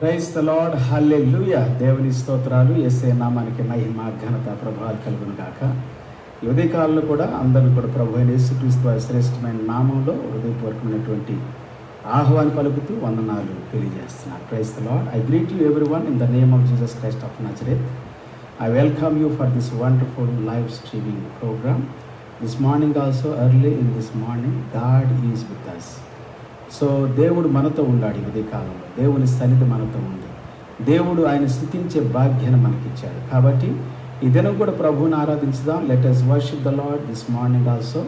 Praise the Lord, హల్లెలూయా. దేవుని స్తోత్రాలు. యేసయ్య నామానికి మహిమ ఘనత ప్రభావాలు కలుగును గాక. ఈ ఉదయకాలంలో కూడా అందరూ కూడా ప్రభు అయిన యేసుక్రీస్తు వారి శ్రేష్టమైన నామంలో హృదయపూర్వకమైనటువంటి ఆహ్వానం పలుకుతూ వందనాలు తెలియజేస్తున్నారు. Praise the Lord. I greet you everyone in the name of Jesus Christ of Nazareth. I welcome you for this wonderful live streaming program. This morning also, early in this morning, God is with us. So దేవుడు మనతో ఉన్నాడు. ఈ ఉదయకాలంలో దేవుని సన్నిధి మనతో ఉంది. దేవుడు ఆయన స్తుతించే భాగ్యాన్ని మనకిచ్చాడు. కాబట్టి ఈ దినం కూడా ప్రభువుని ఆరాధించుదాం. Let us worship the Lord this morning also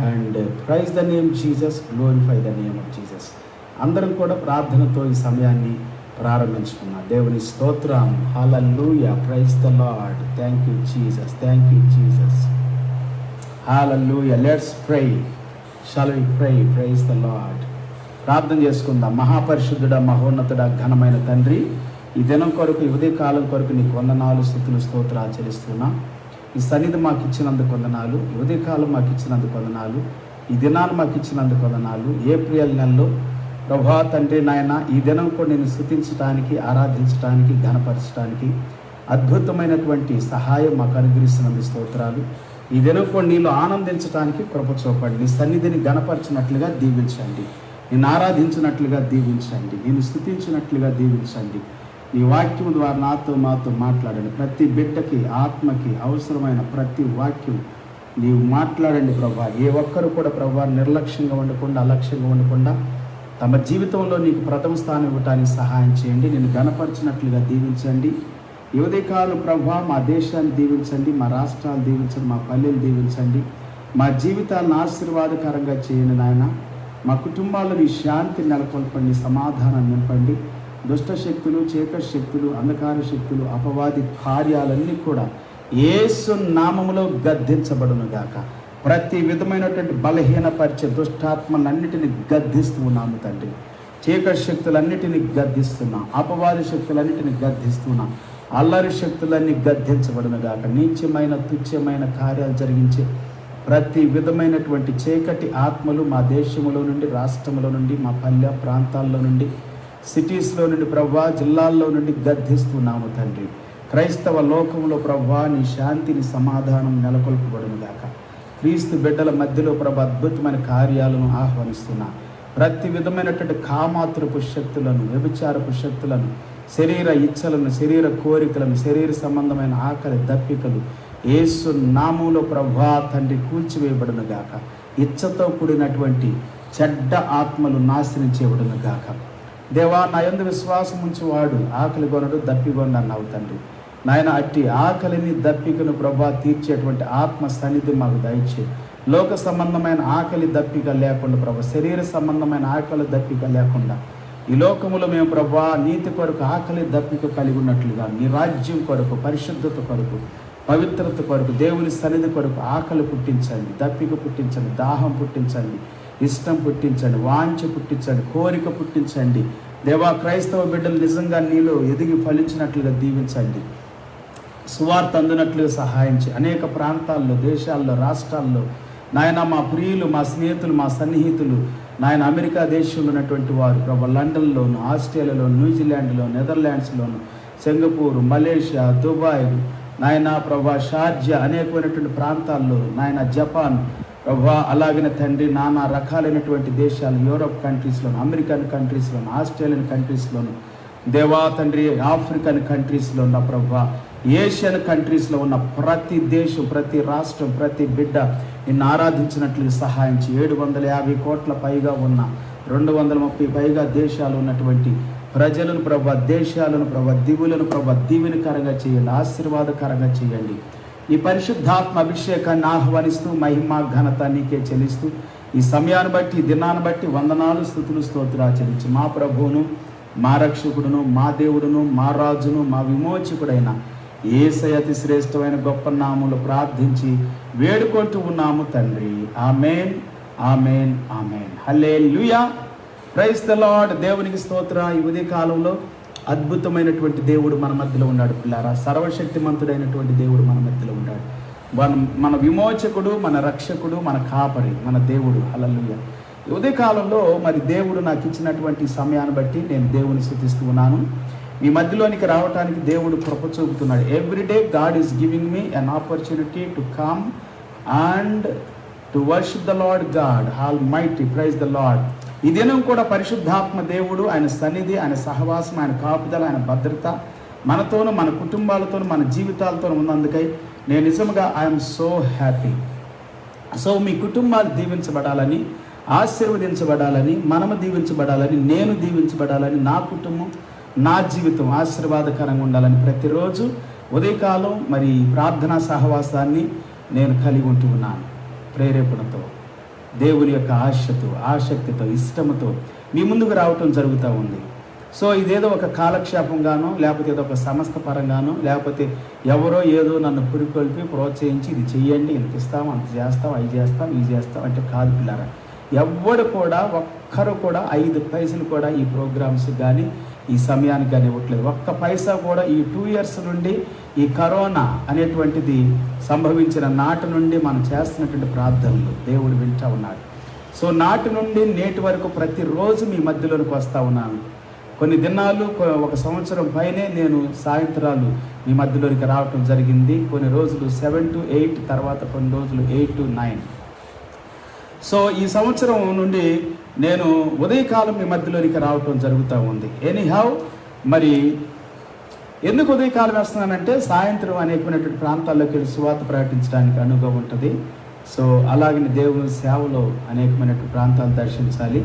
and praise the name Jesus, glorify the name of Jesus. అందరం కూడా ప్రార్థనతో ఈ సమయాన్ని ప్రారంభించుకున్నాం. దేవుని స్తోత్రం. హల్లెలూయా. Praise the Lord. Thank you Jesus, thank you Jesus. హల్లెలూయా. Let's pray. Shall we pray? Praise the Lord. ప్రార్థన చేసుకుందాం. మహాపరిశుద్ధుడ, మహోన్నతుడ, ఘనమైన తండ్రి, ఈ దినం కొరకు, ఈ ఉదయకాలం కొరకు నీకు వందనాలు, స్తుతులు, స్తోత్రాలు చెల్లిస్తున్నా. ఈ సన్నిధి మాకు ఇచ్చినందుకు వందనాలు. ఈ ఉదయకాలం మాకు ఇచ్చినందుకు వందనాలు. ఈ దినాలు మాకు ఇచ్చినందుకు వందనాలు. ఏప్రిల్ నెలలో ప్రభా తండ్రి నాయన, ఈ దినం కూడా నేను స్తుతించడానికి, ఆరాధించడానికి, ఘనపరచడానికి అద్భుతమైనటువంటి సహాయం మాకు అనుగ్రహిస్తున్నందుకు స్తోత్రాలు. ఈ దినం కూడా నీలో ఆనందించడానికి కృప చూపండి. నీ సన్నిధిని ఘనపరచినట్లుగా దీవించండి. నేను ఆరాధించినట్లుగా దీవించండి. నేను స్తుతించినట్లుగా దీవించండి. నీ వాక్యం ద్వారా మాతో మాట్లాడండి. ప్రతి బిడ్డకి, ఆత్మకి అవసరమైన ప్రతి వాక్యం నీవు మాట్లాడండి ప్రభా. ఏ ఒక్కరు కూడా ప్రభా నిర్లక్ష్యంగా ఉండకుండా, అలక్ష్యంగా ఉండకుండా తమ జీవితంలో నీకు ప్రథమ స్థానం ఇవ్వటానికి సహాయం చేయండి. నేను ఘనపరిచినట్లుగా దీవించండి. ఈ ఉదయకాలం ప్రభా మా దేశాన్ని దీవించండి, మా రాష్ట్రాలు దీవించండి, మా పల్లెలు దీవించండి, మా జీవితాలను ఆశీర్వాదకరంగా చేయండి నాయన. మా కుటుంబాల్లో నీ శాంతి నెలకొల్పండి, సమాధానం నింపండి. దుష్ట శక్తులు, చీకటి శక్తులు, అంధకార శక్తులు, అపవాది కార్యాలన్నీ కూడా యేసు నామములో గద్దించబడును గాక. ప్రతి విధమైనటువంటి బలహీనపరిచే దుష్టాత్మలన్నిటిని గద్దిస్తూ ఉన్నాము తండ్రి. చీకటి శక్తులన్నిటిని గద్దిస్తున్నాం. అపవాది శక్తులన్నిటిని గద్దిస్తున్నాం. అల్లరి శక్తులన్నీ గద్దించబడును గాక. నీచమైన, తుచ్చమైన కార్యాలు జరిగించే ప్రతి విధమైనటువంటి చీకటి ఆత్మలు మా దేశంలో నుండి, రాష్ట్రంలో నుండి, మా పల్లె ప్రాంతాల్లో నుండి, సిటీస్లో నుండి ప్రభా, జిల్లాల్లో నుండి గద్దిస్తున్నాము తండ్రి. క్రైస్తవ లోకంలో ప్రభా నీ శాంతిని, సమాధానం నెలకొల్పబడును గాక. క్రీస్తు బిడ్డల మధ్యలో ప్రభా అద్భుతమైన కార్యాలను ఆహ్వానిస్తున్నా. ప్రతి విధమైనటువంటి కామాతురపు శక్తులను, వ్యభిచారపు శక్తులను, శరీర ఇచ్చలను, శరీర కోరికలను, శరీర సంబంధమైన ఆకలి దప్పికలు యేసు నామంలో ప్రభా తండ్రి కూల్చివేయబడును గాక. ఇచ్చతో కూడినటువంటి చెడ్డ ఆత్మలు నాశనం చేయబడును గాక. దేవా, నా యందు విశ్వాసం ఉంచువాడు ఆకలి కొనడు, దప్పికొండు అన్నావు తండ్రి. నాయన, అట్టి ఆకలిని, దప్పికను ప్రభా తీర్చేటువంటి ఆత్మ సన్నిధి మాకు దయచే. లోక సంబంధమైన ఆకలి దప్పిక లేకుండా ప్రభా, శరీర సంబంధమైన ఆకలి దప్పిక లేకుండా ఈ లోకములో మేము ప్రభా నీతి కొరకు ఆకలి దప్పిక కలిగి ఉన్నట్లుగా నీ రాజ్యం కొరకు, పరిశుద్ధత కొరకు, పవిత్రత కొరకు, దేవుని సన్నిధి కొరకు ఆకలి పుట్టించండి, దప్పిక పుట్టించండి, దాహం పుట్టించండి, ఇష్టం పుట్టించండి, వాంఛ పుట్టించండి, కోరిక పుట్టించండి. దేవా, క్రైస్తవ బిడ్డలు నిజంగా నీలో ఎదిగి ఫలించినట్లుగా దీవించండి. సువార్త అందినట్లుగా సహాయం చేయి. అనేక ప్రాంతాల్లో, దేశాల్లో, రాష్ట్రాల్లో నాయన మా ప్రియులు, మా స్నేహితులు, మా సన్నిహితులు నాయన అమెరికా దేశంలో ఉన్నటువంటి వారు ప్రభా, లండన్లోను, ఆస్ట్రేలియాలోను, న్యూజిలాండ్లో, నెదర్లాండ్స్లోను, సింగపూర్, మలేషియా, దుబాయ్ నాయన ప్రభా, షార్జా, అనేకమైనటువంటి ప్రాంతాల్లో నాయన, జపాన్ ప్రభా, అలాగనే తండ్రి నానా రకాలైనటువంటి దేశాలు, యూరోప్ కంట్రీస్లోను, అమెరికన్ కంట్రీస్లోను, ఆస్ట్రేలియన్ కంట్రీస్లోను, దేవా తండ్రి ఆఫ్రికన్ కంట్రీస్లో ఉన్న ప్రభా, ఏషియన్ కంట్రీస్లో ఉన్న ప్రతి దేశం, ప్రతి రాష్ట్రం, ప్రతి బిడ్డ నిన్ను ఆరాధించినట్లు సహాయం చేయి. 750 కోట్ల పైగా ఉన్న 230 పైగా దేశాలు ఉన్నటువంటి ప్రజలను ప్రభా, దేశాలను ప్రభా, దివులను ప్రభా దీవెనకరంగా చేయండి, ఆశీర్వాదకరంగా చేయండి. ఈ పరిశుద్ధాత్మ అభిషేకాన్ని ఆహ్వానిస్తూ మహిమ ఘనత నీకే చెల్లిస్తూ ఈ సమయాన్ని బట్టి, ఈ దినాన్ని బట్టి వందనాలు, స్తుతులు, స్తోత్రాలు చెల్లించి మా ప్రభువును, మా రక్షకుడును, మా దేవుడును, మా రాజును, మా విమోచకుడైన యేసయ్య అతి శ్రేష్టమైన గొప్ప నామములో ప్రార్థించి వేడుకుంటూ ఉన్నాము తండ్రి. ఆమేన్, ఆమేన్, ఆమేన్. హల్లెలూయా. Praise the Lord. దేవునికి స్తోత్ర. ఈ ఉదయ కాలంలో అద్భుతమైనటువంటి దేవుడు మన మధ్యలో ఉన్నాడు పిల్లారా. సర్వశక్తిమంతుడైనటువంటి దేవుడు మన మధ్యలో ఉన్నాడు. మన విమోచకుడు, మన రక్షకుడు, మన కాపరి, మన దేవుడు. హల్లెలూయా. ఈ ఉదయకాలంలో మరి దేవుడు నాకు ఇచ్చినటువంటి సమయాన్ని బట్టి నేను దేవుని స్తుతిస్తూ ఉన్నాను. మీ మధ్యలోనికి రావడానికి దేవుడు కృప చూపుతున్నాడు. Everyday God is giving me an opportunity to come and to worship the Lord God almighty. Praise the Lord. ఈ దినం కూడా పరిశుద్ధాత్మ దేవుడు, ఆయన సన్నిధి, ఆయన సహవాసం, ఆయన కాపుదల, ఆయన భద్రత మనతోనూ, మన కుటుంబాలతోనూ, మన జీవితాలతోనూ ఉన్నందుకై నేను నిజంగా ఐఎమ్ సో హ్యాపీ. సో మీ కుటుంబాలు దీవించబడాలని, ఆశీర్వదించబడాలని, మనము దీవించబడాలని, నేను దీవించబడాలని, నా కుటుంబం, నా జీవితం ఆశీర్వాదకరంగా ఉండాలని ప్రతిరోజు ఉదయకాలం మరి ప్రార్థనా సహవాసాన్ని నేను కలిగి ఉంటూ ఉన్నాను. ప్రేరేపణతో, దేవుని యొక్క ఆశతో, ఆసక్తితో, ఇష్టంతో మీ ముందుకు రావటం జరుగుతూ ఉంది. సో ఇదేదో ఒక కాలక్షేపంగానో, లేకపోతే ఏదో ఒక సంస్థ పరంగానో, లేకపోతే ఎవరో ఏదో నన్ను పురికొల్పి ప్రోత్సహించి ఇది చెయ్యండి, ఇంత ఇస్తాం, అంత చేస్తాం, అవి చేస్తాం, ఇవి చేస్తాం అంటే కాదు పిల్లారా. ఎవ్వడు కూడా, ఒక్కరు కూడా 5 పైసలు కూడా ఈ ప్రోగ్రామ్స్ కానీ ఈ సమయానికి కానీ ఇవ్వట్లేదు. ఒక్క పైసా కూడా ఈ 2 years నుండి, ఈ కరోనా అనేటువంటిది సంభవించిన నాటి నుండి మనం చేస్తున్నటువంటి ప్రార్థనలు దేవుడు వింటూ ఉన్నాడు. సో నాటి నుండి నేటి వరకు ప్రతిరోజు మీ మధ్యలోనికి వస్తూ ఉన్నాను. కొన్ని దినాలు, 1 సంవత్సరం పైనే నేను సాయంత్రాలు మీ మధ్యలోనికి రావటం జరిగింది. కొన్ని రోజులు 7 to 8, తర్వాత కొన్ని రోజులు 8 to 9. సో ఈ సంవత్సరం నుండి నేను ఉదయకాలం మీ మధ్యలోనికి రావటం జరుగుతూ ఉంది. ఎనీహౌ, మరి ఎందుకు ఉదయకాలం వేస్తున్నానంటే సాయంత్రం అనేకమైనటువంటి ప్రాంతాల్లోకి వెళ్ళి సువార్త ప్రకటించడానికి అనుభవం ఉంటుంది. సో అలాగని దేవుని సేవలో అనేకమైనటువంటి ప్రాంతాలు దర్శించాలి.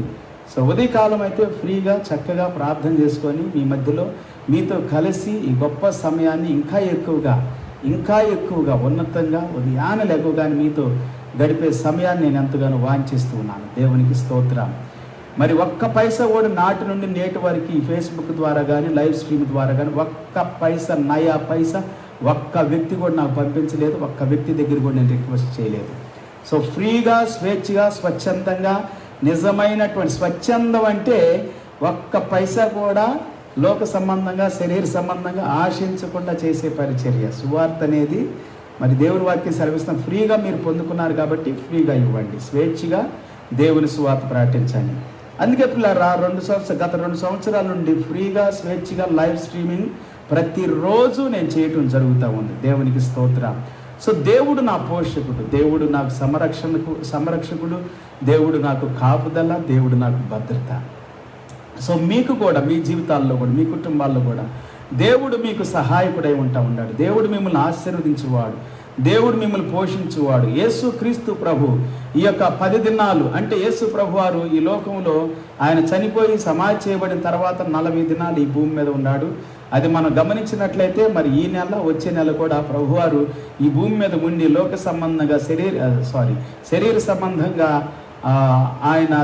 సో ఉదయకాలం అయితే ఫ్రీగా చక్కగా ప్రార్థన చేసుకొని మీ మధ్యలో మీతో కలిసి ఈ గొప్ప సమయాన్ని ఇంకా ఎక్కువగా ఉన్నతంగా ఉదయాన లెగవగానే మీతో గడిపే సమయాన్ని నేను ఎంతగానో వాంఛిస్తూ ఉన్నాను. దేవునికి స్తోత్రం. మరి ఒక్క పైసా కూడా నాటి నుండి నేటి వరకు ఈ ఫేస్బుక్ ద్వారా కానీ, లైవ్ స్ట్రీమ్ ద్వారా కానీ ఒక్క పైసా, నయా పైసా ఒక్క వ్యక్తి కూడా నాకు పంపించలేదు. ఒక్క వ్యక్తి దగ్గర కూడా నేను రిక్వెస్ట్ చేయలేదు. సో ఫ్రీగా, స్వేచ్ఛగా, స్వచ్ఛందంగా, నిజమైనటువంటి స్వచ్ఛందం అంటే ఒక్క పైసా కూడా లోక సంబంధంగా, శరీర సంబంధంగా ఆశించకుండా చేసే పరిచర్య. సువార్త అనేది మరి దేవుని వాక్యం సెలవిస్తాం. ఫ్రీగా మీరు పొందుకున్నారు కాబట్టి ఫ్రీగా ఇవ్వండి, స్వేచ్ఛగా దేవుని సువార్త ప్రకటించండి. అందుకే పిల్లరా గత 2 సంవత్సరాల నుండి ఫ్రీగా, స్వేచ్ఛగా లైవ్ స్ట్రీమింగ్ ప్రతిరోజు నేను చేయటం జరుగుతూ ఉంది. దేవునికి స్తోత్రం. సో దేవుడు నా పోషకుడు, దేవుడు నాకు సంరక్షకుడు, దేవుడు నాకు కాపుదల, దేవుడు నాకు భద్రత. సో మీకు కూడా, మీ జీవితాల్లో కూడా, మీ కుటుంబాల్లో కూడా దేవుడు మీకు సహాయకుడై ఉన్నాడు. దేవుడు మిమ్మల్ని ఆశీర్వదించేవాడు, దేవుడు మిమ్మల్ని పోషించేవాడు. యేసు క్రీస్తు ప్రభు ఈ యొక్క 10 దినాలు అంటే యేసు ప్రభు వారు ఈ లోకంలో ఆయన చనిపోయి సమాధి చేయబడిన తర్వాత 40 దినాలు ఈ భూమి మీద ఉన్నాడు. అది మనం గమనించినట్లయితే మరి ఈ నెల, వచ్చే నెల కూడా ప్రభువారు ఈ భూమి మీద ఉండి లోక సంబంధంగా శరీర సంబంధంగా ఆయన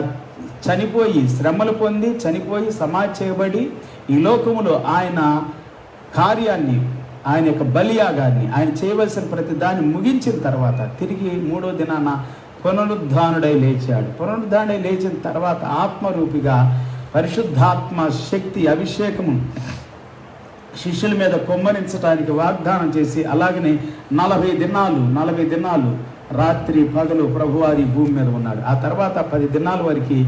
చనిపోయి, శ్రమలు పొంది, చనిపోయి సమాధి చేయబడి ఈ లోకములో ఆయన కార్యాన్ని, ఆయన యొక్క బలియాగాన్ని, ఆయన చేయవలసిన ప్రతి దాన్ని ముగించిన తర్వాత తిరిగి 3వ దినాన పునరుద్ధానుడై లేచాడు. పునరుద్ధానుడై లేచిన తర్వాత ఆత్మరూపిగా పరిశుద్ధాత్మ శక్తి, అభిషేకము శిష్యుల మీద కుమ్మరించడానికి వాగ్దానం చేసి, అలాగనే 40 దినాలు రాత్రి పగలు ప్రభువారి భూమి మీద ఉన్నాడు. ఆ తర్వాత 10 దినాల వరకు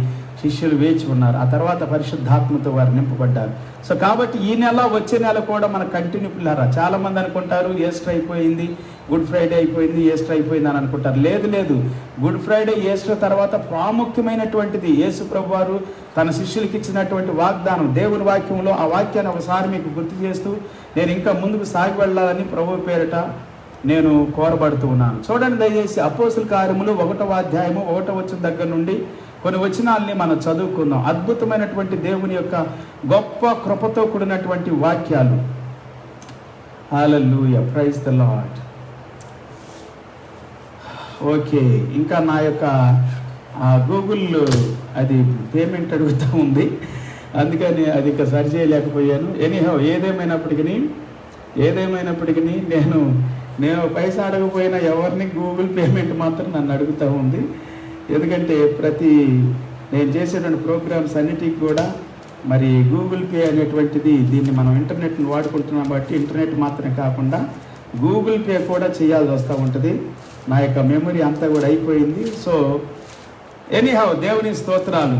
శిష్యులు వేచి ఉన్నారు. ఆ తర్వాత పరిశుద్ధాత్మతో వారు నింపబడ్డారు. సో కాబట్టి ఈ నెల, వచ్చే నెల కూడా మన కంటిన్యూ పిల్లారా. చాలామంది అనుకుంటారు ఈస్టర్ అయిపోయింది, గుడ్ ఫ్రైడే అయిపోయింది, ఈస్టర్ అయిపోయింది అని అనుకుంటారు. లేదు, గుడ్ ఫ్రైడే, ఈస్టర్ తర్వాత ప్రాముఖ్యమైనటువంటిది యేసు ప్రభువారు తన శిష్యులకి ఇచ్చినటువంటి వాగ్దానం. దేవుని వాక్యంలో ఆ వాక్యాన్ని ఒకసారి మీకు గుర్తు చేస్తూ నేను ఇంకా ముందుకు సాగి వెళ్ళాలని ప్రభు పేరిట నేను కోరబడుతూ ఉన్నాను. చూడండి దయచేసి అపోస్తుల కార్యములు 1వ అధ్యాయము 1వ వచనం దగ్గర నుండి కొన్ని వచనాల్ని మనం చదువుకుందాం. అద్భుతమైనటువంటి దేవుని యొక్క గొప్ప కృపతో కూడినటువంటి వాక్యాలు. హల్లెలూయా, ప్రైజ్ ద లార్డ్. ఓకే, ఇంకా నా యొక్క గూగుల్ అది పేమెంట్ అడుగుతూ ఉంది, అందుకని అది ఇంకా సరి చేయలేకపోయాను. ఎనీహౌ, ఏదేమైనప్పటికీ నేను పైసా అడగపోయినా ఎవరిని గూగుల్ పేమెంట్ మాత్రం నన్ను అడుగుతూ ఉంది. ఎందుకంటే నేను చేసేటువంటి ప్రోగ్రామ్స్ అన్నిటికీ కూడా మరి గూగుల్ పే అనేటువంటిది, దీన్ని మనం ఇంటర్నెట్ని వాడుకుంటున్నాం బట్టి ఇంటర్నెట్ మాత్రమే కాకుండా గూగుల్ పే కూడా చేయాల్సి వస్తూ ఉంటుంది. నా యొక్క మెమరీ అంతా కూడా అయిపోయింది. సో ఎనీహౌ దేవుని స్తోత్రాలు.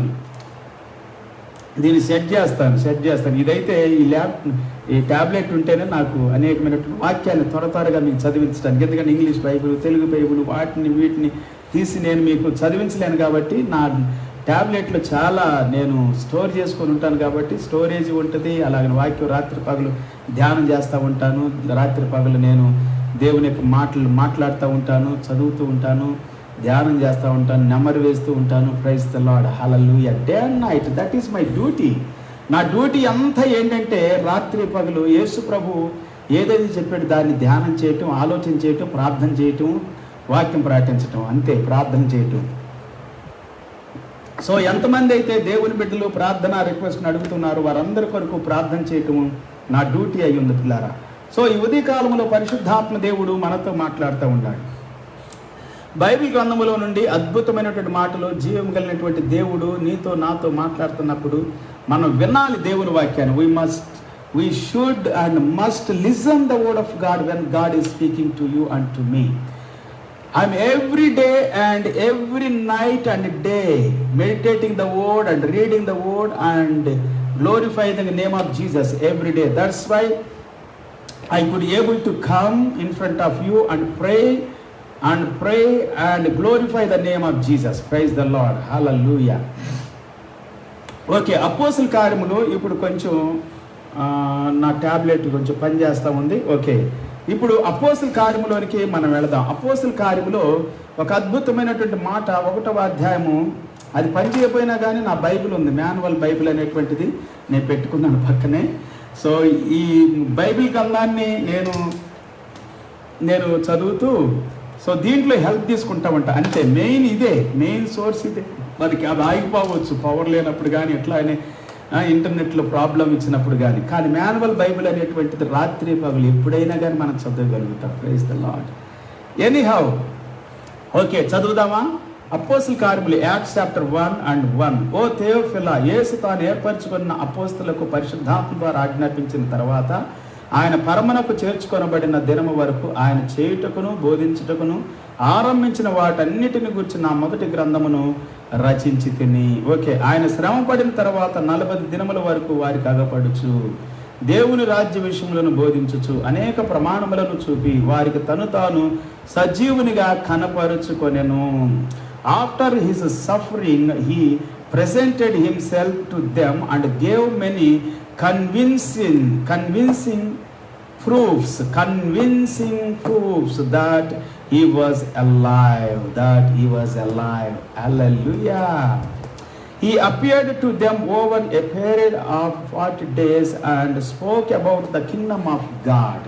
దీన్ని సెట్ చేస్తాను. ఇదైతే ఈ ట్యాబ్లెట్ ఉంటేనే నాకు అనేకమైనటువంటి వాక్యాన్ని త్వరగా మీకు చదివించడానికి, ఎందుకంటే ఇంగ్లీష్ బైబిల్, తెలుగు బైబిల్ వీటిని తీసి నేను మీకు చదివించలేను కాబట్టి నా ట్యాబ్లెట్లో చాలా నేను స్టోర్ చేసుకొని ఉంటాను కాబట్టి స్టోరేజ్ ఉంటుంది. అలాగే వాక్యం రాత్రి పగలు ధ్యానం చేస్తూ ఉంటాను, రాత్రి పగలు నేను దేవుని యొక్క మాట్లాడుతూ ఉంటాను, చదువుతూ ఉంటాను, ధ్యానం చేస్తూ ఉంటాను, నెమరు వేస్తూ ఉంటాను. Praise the Lord, hallelujah. Day and night, that is my duty. నా డ్యూటీ అంతా ఏంటంటే రాత్రి పగలు యేసు ప్రభు ఏదైతే చెప్పాడు దాన్ని ధ్యానం చేయటం, ఆలోచన చేయటం, ప్రార్థన చేయటం, వాక్యం ప్రకటించటం, అంతే. ప్రార్థన చేయటం. సో ఎంతమంది అయితే దేవుని బిడ్డలు ప్రార్థన రిక్వెస్ట్ని అడుగుతున్నారు వారందరి కొరకు ప్రార్థన చేయటం నా డ్యూటీ అయి ఉంది పిల్లారా. సో ఈ ఉదయకాలంలో పరిశుద్ధాత్మ దేవుడు మనతో మాట్లాడుతూ ఉన్నాడు. బైబిల్ గ్రంథములో నుండి అద్భుతమైనటువంటి మాటలు, జీవం కలిగినటువంటి దేవుడు నీతో నాతో మాట్లాడుతున్నప్పుడు మనం వినాలి దేవుని వాక్యాన్ని. we should and must listen the word of God when God is speaking to you and to me. I'm every day and every night and day meditating the word and reading the word and glorifying the name of Jesus every day. That's why I could able to come in front of you and pray and glorify the name of Jesus. Praise the Lord. Hallelujah. Okay, అపోస్తుల కార్యములు ఇప్పుడు కొంచెం నా tablet కొంచెం పనిచేస్తూ ఉంది. Okay, ఇప్పుడు అపోస్తుల కార్యములోనికి మనం వెళదాం. అపోస్తుల కార్యములో ఒక అద్భుతమైనటువంటి మాట, 1వ అధ్యాయము. అది పని చేయకపోయినా కానీ నా బైబిల్ ఉంది, మాన్యువల్ బైబిల్ అనేటువంటిది నేను పెట్టుకున్నాను పక్కనే. సో ఈ బైబిల్ గ్రంథాన్ని నేను చదువుతూ సో దీంట్లో హెల్ప్ తీసుకుంటామంట. అంతే, మెయిన్ సోర్స్ ఇదే. మనకి అది ఆగిపోవచ్చు పవర్ లేనప్పుడు కానీ, ఎట్లా అనే ఇంటర్నెట్లో ప్రాబ్లం ఇచ్చినప్పుడు కానీ మాన్యువల్ బైబిల్ అనేటువంటిది రాత్రి పగలు ఎప్పుడైనా కానీ మనం చదవగలుగుతాం. Praise the Lord. Anyhow, okay, చదువుదామా? అపోస్తుల కార్యములు యాక్ట్స్ చాప్టర్ 1:1. ఓ థెయోఫిలా, యేసు తాను ఏర్పరచుకున్న అపోస్తులకు పరిశుద్ధాత్మ ద్వారా ఆజ్ఞాపించిన తర్వాత ఆయన పరమనకు చేర్చుకొనబడిన దినము వరకు ఆయన చేయుటకును బోధించుటకును ఆరంభించిన వాటన్నిటిని గురించి నా మొదటి గ్రంథమును రచించి తిని. ఓకే, ఆయన శ్రమ పడిన తర్వాత 40 దినముల వరకు వారికి అగపడుచు దేవుని రాజ్య విషయములను బోధించుచు అనేక ప్రమాణములను చూపి వారికి తాను సజీవునిగా కనపరుచుకొనెను. After his suffering he presented himself to them and gave many convincing proofs that he was alive. Hallelujah. He appeared to them over a period of 40 days and spoke about the kingdom of God.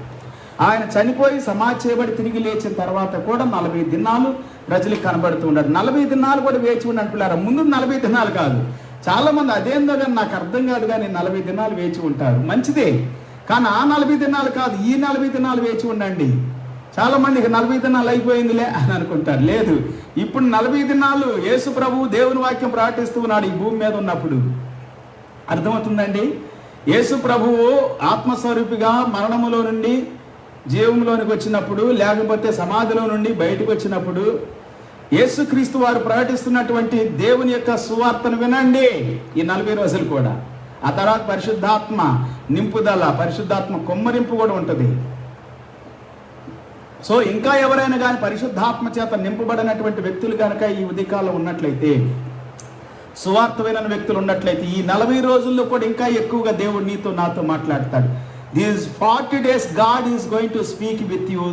ఆయన చనిపోయి సమాధి చేయబడి తిరిగి లేచిన తర్వాత కూడా 40 దినాలు ప్రజలకు కనబడుతూ ఉన్నాడు. 40 దినాలు కూడా వేచి ఉన్నాడు పిల్లారా. ముందు 40 దినాలు కాదు. చాలామంది అదేందో కానీ నాకు అర్థం కాదు కానీ 40 దినాలు వేచి ఉంటారు. మంచిదే, కానీ ఆ 40 దినాలు కాదు, ఈ 40 దినాలు వేచి ఉండండి. చాలామందికి 40 దినాలు అయిపోయిందిలే అని అనుకుంటారు. లేదు, ఇప్పుడు 40 దినాలు యేసు ప్రభు దేవుని వాక్యం ప్రకటిస్తూ ఉన్నాడు ఈ భూమి మీద ఉన్నప్పుడు. అర్థమవుతుందండి? యేసు ప్రభువు ఆత్మస్వరూపిగా మరణములో నుండి జీవంలోనికి వచ్చినప్పుడు, లేకపోతే సమాధిలో నుండి బయటకు వచ్చినప్పుడు యేసుక్రీస్తు వారు ప్రకటిస్తున్నటువంటి దేవుని యొక్క సువార్తను వినండి ఈ 40 రోజులు కూడా. ఆ తర్వాత పరిశుద్ధాత్మ నింపుదల, పరిశుద్ధాత్మ కొమ్మరింపు కూడా ఉంటుంది. సో ఇంకా ఎవరైనా కానీ పరిశుద్ధాత్మ చేత నింపబడినటువంటి వ్యక్తులు కనుక ఈ ఉదయకాలంలో ఉన్నట్లయితే, సువార్త వినని వ్యక్తులు ఉన్నట్లయితే, ఈ 40 రోజుల్లో కూడా ఇంకా ఎక్కువగా దేవుడు నీతో నాతో మాట్లాడతాడు. These 40 days God is going to speak with you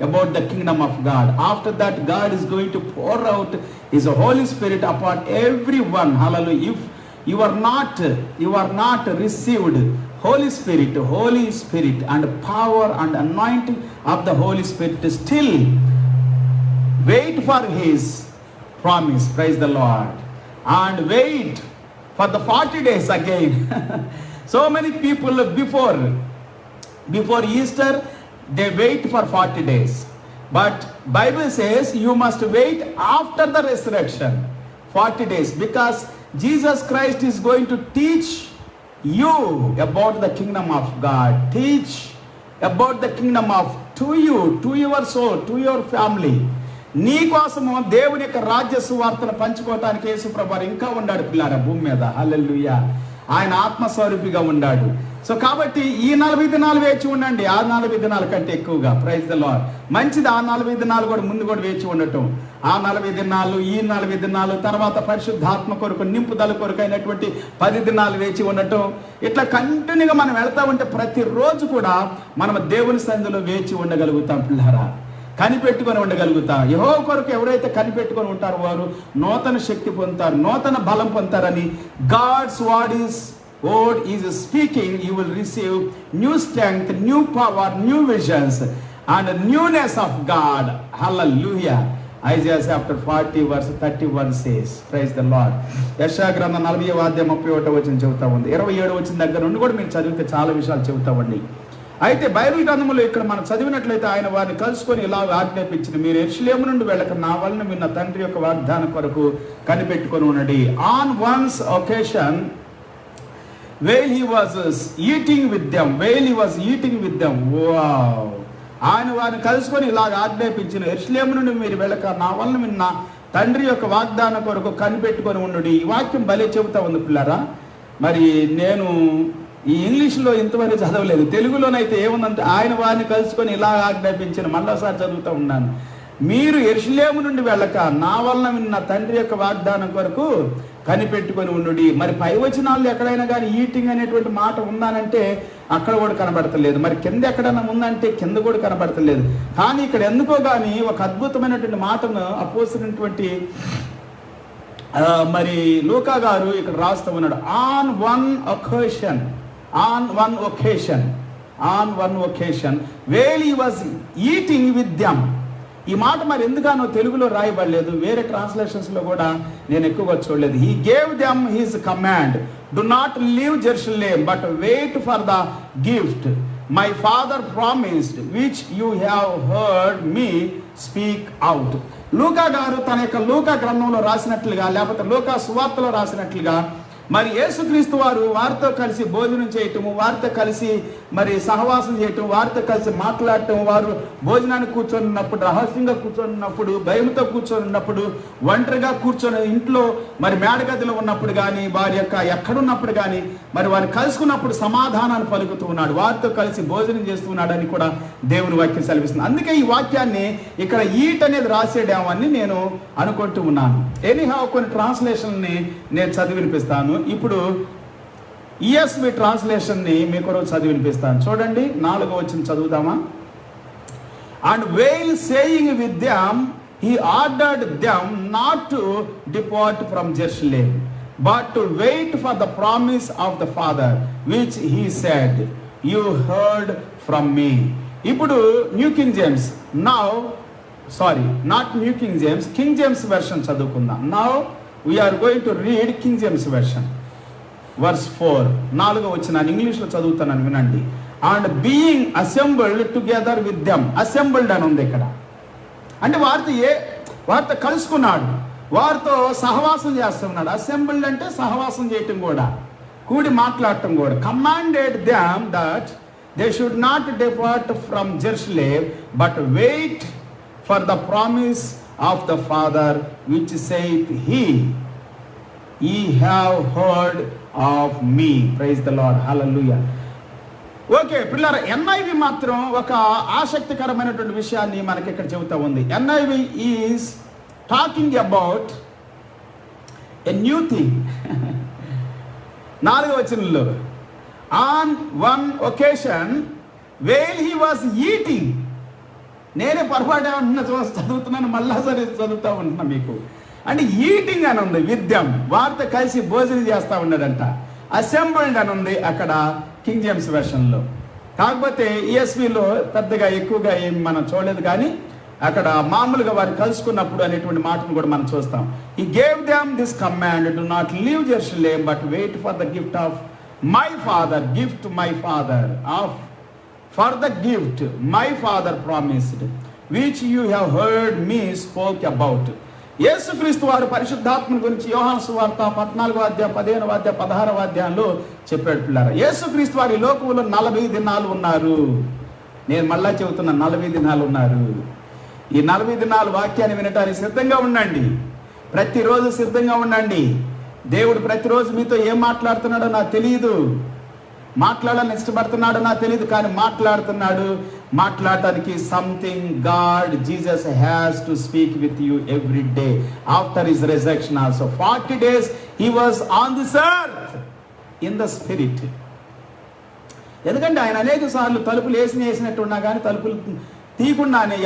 about the kingdom of God. After that God is going to pour out His Holy Spirit upon everyone. Hallelujah. If you are not received Holy Spirit and power and anointing of the Holy Spirit, still wait for His promise. Praise the Lord. And wait for the 40 days again. So many people before Easter they wait for 40 days, but Bible says you must wait after the resurrection 40 days, because Jesus Christ is going to teach you about the kingdom of God, teach about the kingdom of to you, to your soul, to your family. నీ కోసము దేవుని యొక్క రాజ్య సువార్తను పంచుకోవటానికి యేసుప్రభువారు ఇంకా ఉన్నాడు పిల్లారా భూమి మీద. హల్లెలూయా. ఆయన ఆత్మస్వరూపిగా ఉన్నాడు. సో కాబట్టి ఈ 40 దినాలు వేచి ఉండండి, ఆ 40 దినాల కంటే ఎక్కువగా. Praise the Lord. మంచిది ఆ 40 దినాలు కూడా ముందు కూడా వేచి ఉండటం. ఆ 40 దినాలు, ఈ 40 దినాలు, తర్వాత పరిశుద్ధాత్మ కొరకు నింపుదల కొరకు అయినటువంటి 10 దినాలు వేచి ఉండటం. ఇట్లా కంటిన్యూగా మనం వెళ్తా ఉంటే ప్రతిరోజు కూడా మనం దేవుని సన్నిధిలో వేచి ఉండగలుగుతాం పిల్లారా. కనిపెట్టుకొని ఉండగలుగుతాం. యెహోవా కొరకు ఎవరైతే కనిపెట్టుకొని ఉంటారో వారు నూతన శక్తి పొందుతారు, నూతన బలం పొందుతారని God's word is speaking. You will receive new strength, new power, new visions and newness of God. Hallelujah. Isaiah chapter 40 verse 31 says, praise the Lord. యెషయా గ్రంథం 40వ అధ్యాయం 31వ వచనం చెబుతా ఉంది. 27వ వచనం దగ్గర నుండి కూడా మీరు చదివితే చాలా విషయాలు చెబుతామండి. అయితే బైబిల్ గ్రంథంలో ఇక్కడ మనం చదివినట్లయితే ఆయన వారిని కలుసుకొని ఇలా ఆజ్ఞాపించిన, మీరు యెరూషలేము నుండి వెళ్ళక నా వలన విన్న తండ్రి యొక్క వాగ్దానం కొరకు కనిపెట్టుకొని ఉండండి. On one's occasion while he was eating with them, wow, ఆయన వారిని కలుసుకొని ఇలాగ ఆజ్ఞాపించిన, యెరూషలేము నుండి మీరు వెళ్ళక నా వలన విన్న తండ్రి యొక్క వాగ్దానం కొరకు కనిపెట్టుకొని ఉండండి. ఈ వాక్యం భలే చెబుతా ఉంది పిల్లారా. మరి నేను ఈ ఇంగ్లీష్లో ఇంతవరకు చదవలేదు, తెలుగులోనైతే ఏముందంటే ఆయన వారిని కలుసుకొని ఇలా ఆజ్ఞాపించిన, మళ్ళాసారి చదువుతూ ఉన్నాను. మీరు యెరూషలేము నుండి వెళ్ళక నా వలన విన్న తండ్రి యొక్క వాగ్దానం కొరకు కనిపెట్టుకొని ఉండుడి. మరి పై వచనాల్లో ఎక్కడైనా కానీ ఈటింగ్ అనేటువంటి మాట ఉందానంటే అక్కడ కూడా కనబడతలేదు. మరి కింద ఎక్కడైనా ఉందంటే కింద కూడా కనబడతలేదు. కానీ ఇక్కడ ఎందుకో కానీ ఒక అద్భుతమైనటువంటి మాటను అపోసినటువంటి మరి లూకా గారు ఇక్కడ రాస్తూ ఉన్నాడు. on one occasion while he was eating with them. ఈ మాట మరి ఎందుకనో తెలుగులో రాయబడలేదు, వేరే ట్రాన్స్లేషన్స్లో కూడా నేను ఎక్కువగా చూడలేదు. he gave them his command, do not leave Jerusalem but wait for the gift my father promised, which you have heard me speak out. లూకా గారు తన యొక్క లూకా గ్రంథంలో రాసినట్లుగా, లేకపోతే లూకా సువార్తలో రాసినట్లుగా, మరి యేసుక్రీస్తు వారు వారితో కలిసి భోజనం చేయటము, వారితో కలిసి మరి సహవాసం చేయటం, వారితో కలిసి మాట్లాడటం, వారు భోజనానికి కూర్చొని ఉన్నప్పుడు, రహస్యంగా కూర్చొని ఉన్నప్పుడు, భయంతో కూర్చొని ఉన్నప్పుడు, ఒంటరిగా కూర్చొని ఇంట్లో మరి మేడగదిలో ఉన్నప్పుడు కానీ, వారి యొక్క ఎక్కడున్నప్పుడు కానీ, మరి వారు కలుసుకున్నప్పుడు సమాధానాన్ని పలుకుతూ ఉన్నాడు, వారితో కలిసి భోజనం చేస్తూ ఉన్నాడని కూడా దేవుని వాక్యం సెలవిస్తుంది. అందుకే ఈ వాక్యాన్ని ఇక్కడ ఈట్ అనేది రాసేయడం అని నేను అనుకుంటూ ఉన్నాను. ఎనీహౌ కొన్ని ట్రాన్స్లేషన్ని నేను చదివి వినిపిస్తాను. ఇప్పుడు ESV ట్రాన్స్లేషన్ని మీ కొరకు చదివి వినిపిస్తాను. చూడండి, 4వ వచనం చదువుదామా. And while saying with them, he ordered them not to depart from Jerusalem, but to wait for the promise of the Father, which he said, you heard from me. ఇప్పుడు new king James, not new king James, king James version చదువుకుందాం. Now we are going to read King James version, verse 4. 4వ వచనాన్ని ఇంగ్లీష్లో చదువుతానని వినండి. And being assembled together with them. Assembled అని ఉంది ఇక్కడ, అంటే వారితో కలుసుకున్నాడు, వారితో సహవాసం చేస్తున్నాడు. అసెంబుల్డ్ అంటే సహవాసం చేయటం కూడా, కూడి మాట్లాడటం కూడా. Commanded them that they should not depart from Jerusalem but wait for the promise of the Father, which saith he, ye have heard of me. Praise the Lord. Hallelujah. Okay పిల్లరా, NIV మాత్రం ఒక ఆసక్తికరమైనటువంటి విషయాన్ని మనకి ఇక్కడ చెబుతా ఉంది. NIV is talking about a new thing. 4వ వచనంలో, on one occasion while he was eating. నేనే పొరపాటు చదువుతున్నాను, మళ్ళా సరే చదువుతూ ఉంటున్నా మీకు. అంటే ఈటింగ్ అని ఉంది, విద్యం, వారితో కలిసి భోజనం చేస్తూ ఉన్నాడంట. అసెంబుల్డ్ అని ఉంది అక్కడ కింగ్ జేమ్స్ వెర్షన్లో. కాకపోతే ESVలో పెద్దగా ఎక్కువగా ఏమి మనం చూడలేదు, కానీ అక్కడ మామూలుగా వారు కలుసుకున్నప్పుడు అనేటువంటి మాటను కూడా మనం చూస్తాం. He gave them this command, do not leave Jerusalem but wait for the gift of my father, gift my father, for the gift my father promised, which you have heard me spoke about. యేసుక్రీస్తు వారు పరిశుద్ధాత్మ గురించి యోహాను సువార్త 14వ అధ్యాయం 15వ అధ్యాయం 16వ అధ్యాయంలో చెప్పాడు పిల్లారా. యేసుక్రీస్తు వారి లోకంలో 40 దినాలు ఉన్నారు. నేను మళ్ళా చెబుతున్నా, 40 దినాలు ఉన్నారు. ఈ 40 దినాలు వాక్యాన్ని వినటానికి సిద్ధంగా ఉండండి. ప్రతిరోజు సిద్ధంగా ఉండండి. దేవుడు ప్రతిరోజు మీతో ఏం మాట్లాడుతున్నాడో నాకు తెలియదు, మాట్లాడాలని ఇష్టపడుతున్నాడో నాకు తెలియదు, కానీ మాట్లాడుతున్నాడు. మాట్లాడటానికి something God Jesus has to speak with you every day after his resurrection also. 40 days he was on this earth in the spirit. ఎందుకంటే ఆయన అనేక సార్లు తలుపులు వేసినట్టున్నా కానీ తలుపులు తీయకుండానే,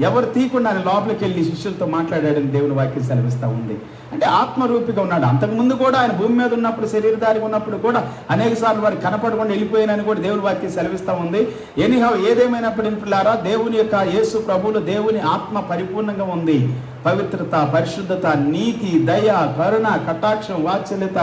ఎవరు తీయకుండానే లోపలికి వెళ్ళి శిష్యులతో మాట్లాడాడని దేవుని వాక్యం సెలవిస్తూ ఉంది. అంటే ఆత్మరూపిగా ఉన్నాడు. అంతకుముందు కూడా ఆయన భూమి మీద ఉన్నప్పుడు, శరీరధారిగా ఉన్నప్పుడు కూడా అనేక సార్లు వారికి కనపడకుండా వెళ్ళిపోయినని కూడా దేవుని వాక్యం సెలవిస్తూ ఉంది. ఎనీహౌ, ఏదేమైనప్పటికీ పిల్లారా, దేవుని యొక్క యేసు ప్రభువులో దేవుని ఆత్మ పరిపూర్ణంగా ఉంది. పవిత్రత, పరిశుద్ధత, నీతి, దయ, కరుణ, కటాక్షం, వాత్సల్యత,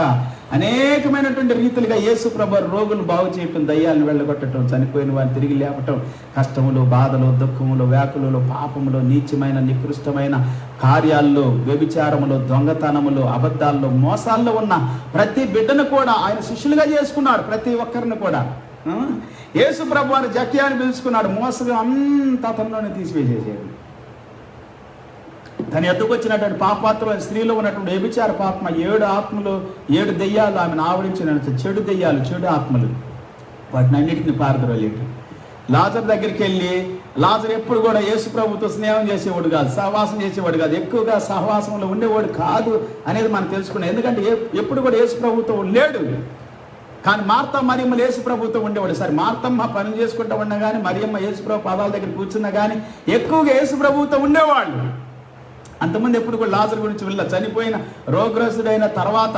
అనేకమైనటువంటి రీతిలుగా యేసు ప్రభు రోగులు బాగు చేయటం, దయ్యాలను వెళ్ళగొట్టడం, చనిపోయిన వారిని తిరిగి లేపటం, కష్టములు, బాధలు, దుఃఖములు, వ్యాకులు, పాపములు, నీచమైన నికృష్టమైన కార్యాల్లో, వ్యభిచారములు, దొంగతనములు, అబద్ధాల్లో, మోసాల్లో ఉన్న ప్రతి బిడ్డను కూడా ఆయన శిష్యులుగా చేసుకున్నాడు. ప్రతి ఒక్కరిని కూడా యేసు ప్రభు వారి జక్యాన్ని పిలుచుకున్నాడు. మోసగా అంతా తనలోనే తీసివేసేసాడు. తన ఎద్దుకు వచ్చినటువంటి పాపాత్రులైన స్త్రీలో ఉన్నటువంటి వ్యభిచార పాపం, 7 ఆత్మలు, 7 దెయ్యాలు ఆమెను ఆవరించిన చెడు దెయ్యాలు, చెడు ఆత్మలు, వాటిని అన్నిటిని పారద్రోలేడు. లాజర్ దగ్గరికి వెళ్ళి, లాజర్ ఎప్పుడు కూడా యేసు ప్రభుతో స్నేహం చేసేవాడు కాదు, సహవాసం చేసేవాడు కాదు, ఎక్కువగా సహవాసంలో ఉండేవాడు కాదు అనేది మనం తెలుసుకున్నాం. ఎందుకంటే ఎప్పుడు కూడా యేసు ప్రభుతో లేడు. కానీ మార్తా మరియమ్మ యేసు ప్రభుతో ఉండేవాడు. సరే, మార్తమ్మ పని చేసుకుంటూ ఉన్నా కానీ, మరియమ్మ యేసు ప్రభు పాదాల దగ్గర కూర్చున్నా కానీ ఎక్కువగా యేసు ప్రభుతో ఉండేవాళ్ళు. అంతమంది ఎప్పుడు కూడా లాజర్ గురించి చనిపోయిన రోగగ్రస్తుడైన తర్వాత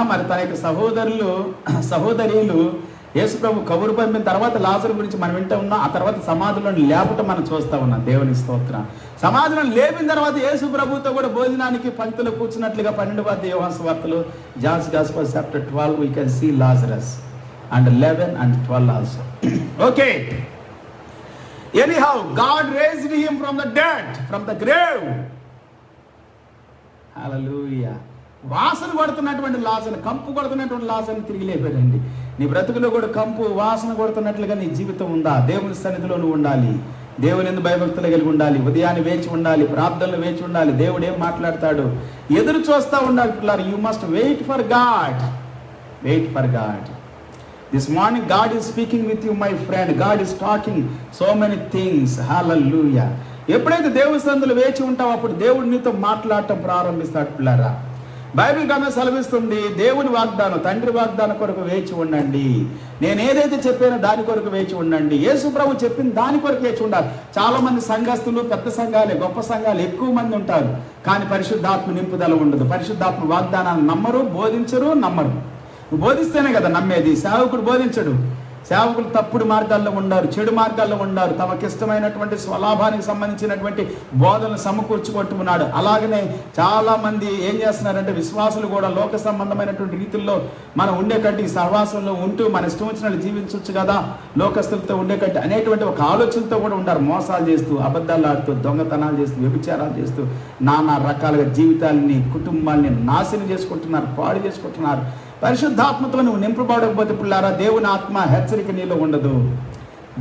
మరి తన యొక్క సహోదరులు యేసు ప్రభు కబురు పంపిన తర్వాత లాజర్ గురించి మనం వింటూ ఉన్నాం. ఆ తర్వాత సమాధిలో లేపటం మనం చూస్తూ ఉన్నాం. దేవుని స్తోత్రం. సమాధిలో లేపిన తర్వాత యేసు ప్రభుతో కూడా భోజనానికి పంక్తిలో కూర్చున్నట్లుగా 12వ యోహాను సువార్తలో, Johne's gospel chapter 12 we can see Lazarus and 11 and 12 also. Okay. Anyhow, God raised him from the dead, from the grave. Hallelujah. వాసన కొడుతున్నటువంటి లాజరుని, కంపు కొడుతున్నటువంటి లాజరుని తిరిగి లేపాడండి. నీ బ్రతుకులో కూడా కంపు, వాసన కొడుతున్నట్లుగా నీ జీవితం ఉందా? దేవుని సన్నిధిలో నువ్వు ఉండాలి. దేవుని యందు భయభక్తులు కలిగి ఉండాలి. ఉదయాన్ని వేచి ఉండాలి, ప్రార్థనలు వేచి ఉండాలి. దేవుడు ఏం మాట్లాడతాడు ఎదురు చూస్తూ ఉండాలి. పిల్లలు, you must wait for God. Wait for God. This morning God is speaking with you, my friend. God is talking so many things. Hallelujah. ఎప్పుడైతే దేవుని సన్నిధిలో వేచి ఉంటావో అప్పుడు దేవుడు నీతో మాట్లాడటం ప్రారంభిస్తాడు. పిల్లరా, బైబిల్ గ్రంథం సెలవిస్తుంది, దేవుని వాగ్దానం, తండ్రి వాగ్దానం కొరకు వేచి ఉండండి. నేను ఏదైతే చెప్పానో దాని కొరకు వేచి ఉండండి. యేసు ప్రభు చెప్పిన దాని కొరకు వేచి ఉండాలి. చాలా మంది సంఘస్థులు, పెద్ద సంఘాలే, గొప్ప సంఘాలు ఎక్కువ మంది ఉంటారు, కానీ పరిశుద్ధాత్మ నింపుదల ఉండదు. పరిశుద్ధాత్మ వాగ్దానాన్ని నమ్మరు, బోధించరు, నమ్మరు. బోధిస్తేనే కదా నమ్మేది. సేవకుడు బోధించడు. సేవకులు తప్పుడు మార్గాల్లో ఉండారు, చెడు మార్గాల్లో ఉండారు, తమకిష్టమైనటువంటి స్వలాభానికి సంబంధించినటువంటి బోధనలు సమకూర్చుకుంటున్నాడు. అలాగనే చాలా మంది ఏం చేస్తున్నారంటే, విశ్వాసులు కూడా లోక సంబంధమైనటువంటి రీతుల్లో మనం ఉండే కంటే సహవాసంలో ఉంటూ మన ఇష్టం వచ్చినట్టు జీవించవచ్చు కదా, లోకస్తులతో ఉండే కంటే అనేటువంటి ఒక ఆలోచనతో కూడా ఉంటారు. మోసాలు చేస్తూ, అబద్ధాలు ఆడుతూ, దొంగతనాలు చేస్తూ, వ్యభిచారాలు చేస్తూ, నానా రకాలుగా జీవితాలని, కుటుంబాన్ని నాశనం చేసుకుంటున్నారు, పాడు చేసుకుంటున్నారు. పరిశుద్ధాత్మతో నువ్వు నింపబడకపోతే పిల్లారా, దేవుని ఆత్మ హెచ్చరిక నీలో ఉండదు.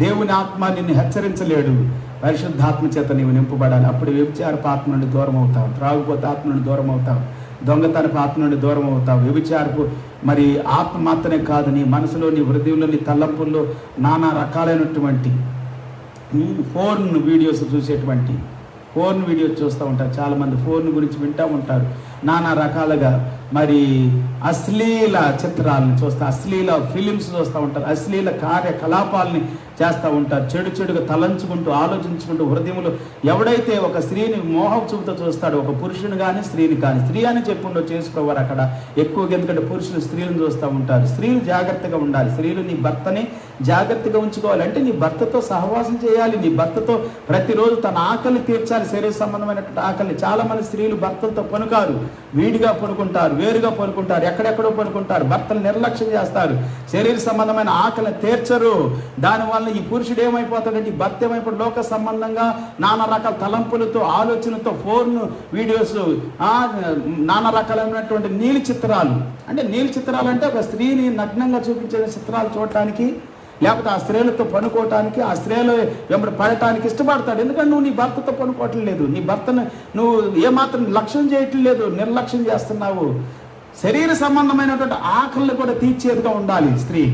దేవుని ఆత్మ నిన్ను హెచ్చరించలేడు. పరిశుద్ధాత్మ చేత నీవు నింపబడాలి. అప్పుడు వ్యభిచారపు ఆత్మ నుండి దూరం అవుతావు, త్రాగుపోతే ఆత్మ నుండి దూరం అవుతావు, దొంగతనపు ఆత్మ నుండి దూరం అవుతావు. వ్యభిచారపు మరి ఆత్మ మాత్రమే కాదు, నీ మనసులో, నీ హృదయంలో, నీ తలంపుల్లో నానా రకాలైనటువంటి ఫోన్ వీడియోస్ చూసేటువంటి, ఫోన్ వీడియోస్ చూస్తూ ఉంటారు. చాలామంది ఫోన్ గురించి వింటూ ఉంటారు. నానా రకాలుగా మరి అశ్లీల చిత్రాలను చూస్తూ, అశ్లీల ఫిలిమ్స్ చూస్తూ ఉంటారు, అశ్లీల కార్యకలాపాలని చేస్తూ ఉంటారు. చెడుగా తలంచుకుంటూ, ఆలోచించుకుంటూ, హృదయంలో ఎవడైతే ఒక స్త్రీని మోహం చూపుతో చూస్తాడో, ఒక పురుషుని కానీ స్త్రీని కానీ, స్త్రీ అని చెప్పుండో చేసుకోవారు అక్కడ ఎక్కువగా. ఎందుకంటే పురుషులు స్త్రీలను చూస్తూ ఉంటారు. స్త్రీలు జాగ్రత్తగా ఉండాలి. స్త్రీలు నీ భర్తని జాగ్రత్తగా ఉంచుకోవాలంటే నీ భర్తతో సహవాసం చేయాలి. నీ భర్తతో ప్రతిరోజు తన ఆకలిని తీర్చాలి, శరీర సంబంధమైనటువంటి ఆకలిని. చాలా మంది స్త్రీలు భర్తలతో పనుకారు, వీడిగా పనుకుంటారు, వేరుగా పనుకుంటారు, ఎక్కడెక్కడో పనుకుంటారు, భర్తలు నిర్లక్ష్యం చేస్తారు, శరీర సంబంధమైన ఆకలిని తీర్చరు. దానివల్ల ఈ పురుషుడు ఏమైపోతాడంటే, ఈ భర్త ఏమైపోతాడు, లోక సంబంధంగా నానా రకాల తలంపులతో, ఆలోచనతో, ఫోన్ వీడియోస్, నానా రకాలైనటువంటి నీలి చిత్రాలు. అంటే నీలి చిత్రాలు అంటే ఒక స్త్రీని నగ్నంగా చూపించే చిత్రాలు చూడటానికి లేకపోతే ఆ స్త్రీలతో పనుకోవటానికి, ఆ స్త్రీలు వెంబడి పడటానికి ఇష్టపడతాడు. ఎందుకంటే నువ్వు నీ భర్తతో పనుకోవటం లేదు, నీ భర్తను నువ్వు ఏమాత్రం లక్ష్యం చేయటం లేదు, నిర్లక్ష్యం చేస్తున్నావు. శరీర సంబంధమైనటువంటి ఆకలిని కూడా తీర్చేదిగా ఉండాలి స్త్రీ.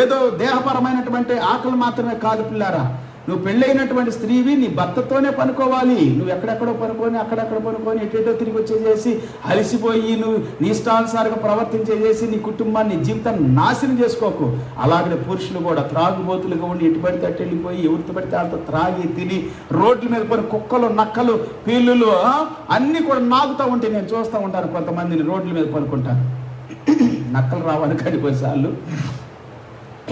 ఏదో దేహపరమైనటువంటి ఆకలి మాత్రమే కాదు పిల్లారా. నువ్వు పెళ్ళైనటువంటి స్త్రీవి నీ భర్తతోనే పనుకోవాలి. నువ్వు ఎక్కడెక్కడో పనుకొని, అక్కడెక్కడ పనుకొని, ఎటేటో తిరిగి వచ్చేసేసి అలసిపోయి నువ్వు నీ ఇష్టానుసారంగా ప్రవర్తించేసేసి నీ కుటుంబాన్ని, నీ జీవితాన్ని నాశనం చేసుకోకు. అలాగే పురుషులు కూడా త్రాగుబోతులుగా ఉండి ఎటు పడితే అటు వెళ్ళిపోయి ఎవరితో పడితే అంత త్రాగి తిని రోడ్ల మీద పని కుక్కలు, నక్కలు, పిల్లులు అన్నీ కూడా నాగుతూ ఉంటాయి. నేను చూస్తూ ఉంటాను కొంతమందిని రోడ్ల మీద పనుకుంటాను. నక్కలు రావాలి కడిపోసార్లు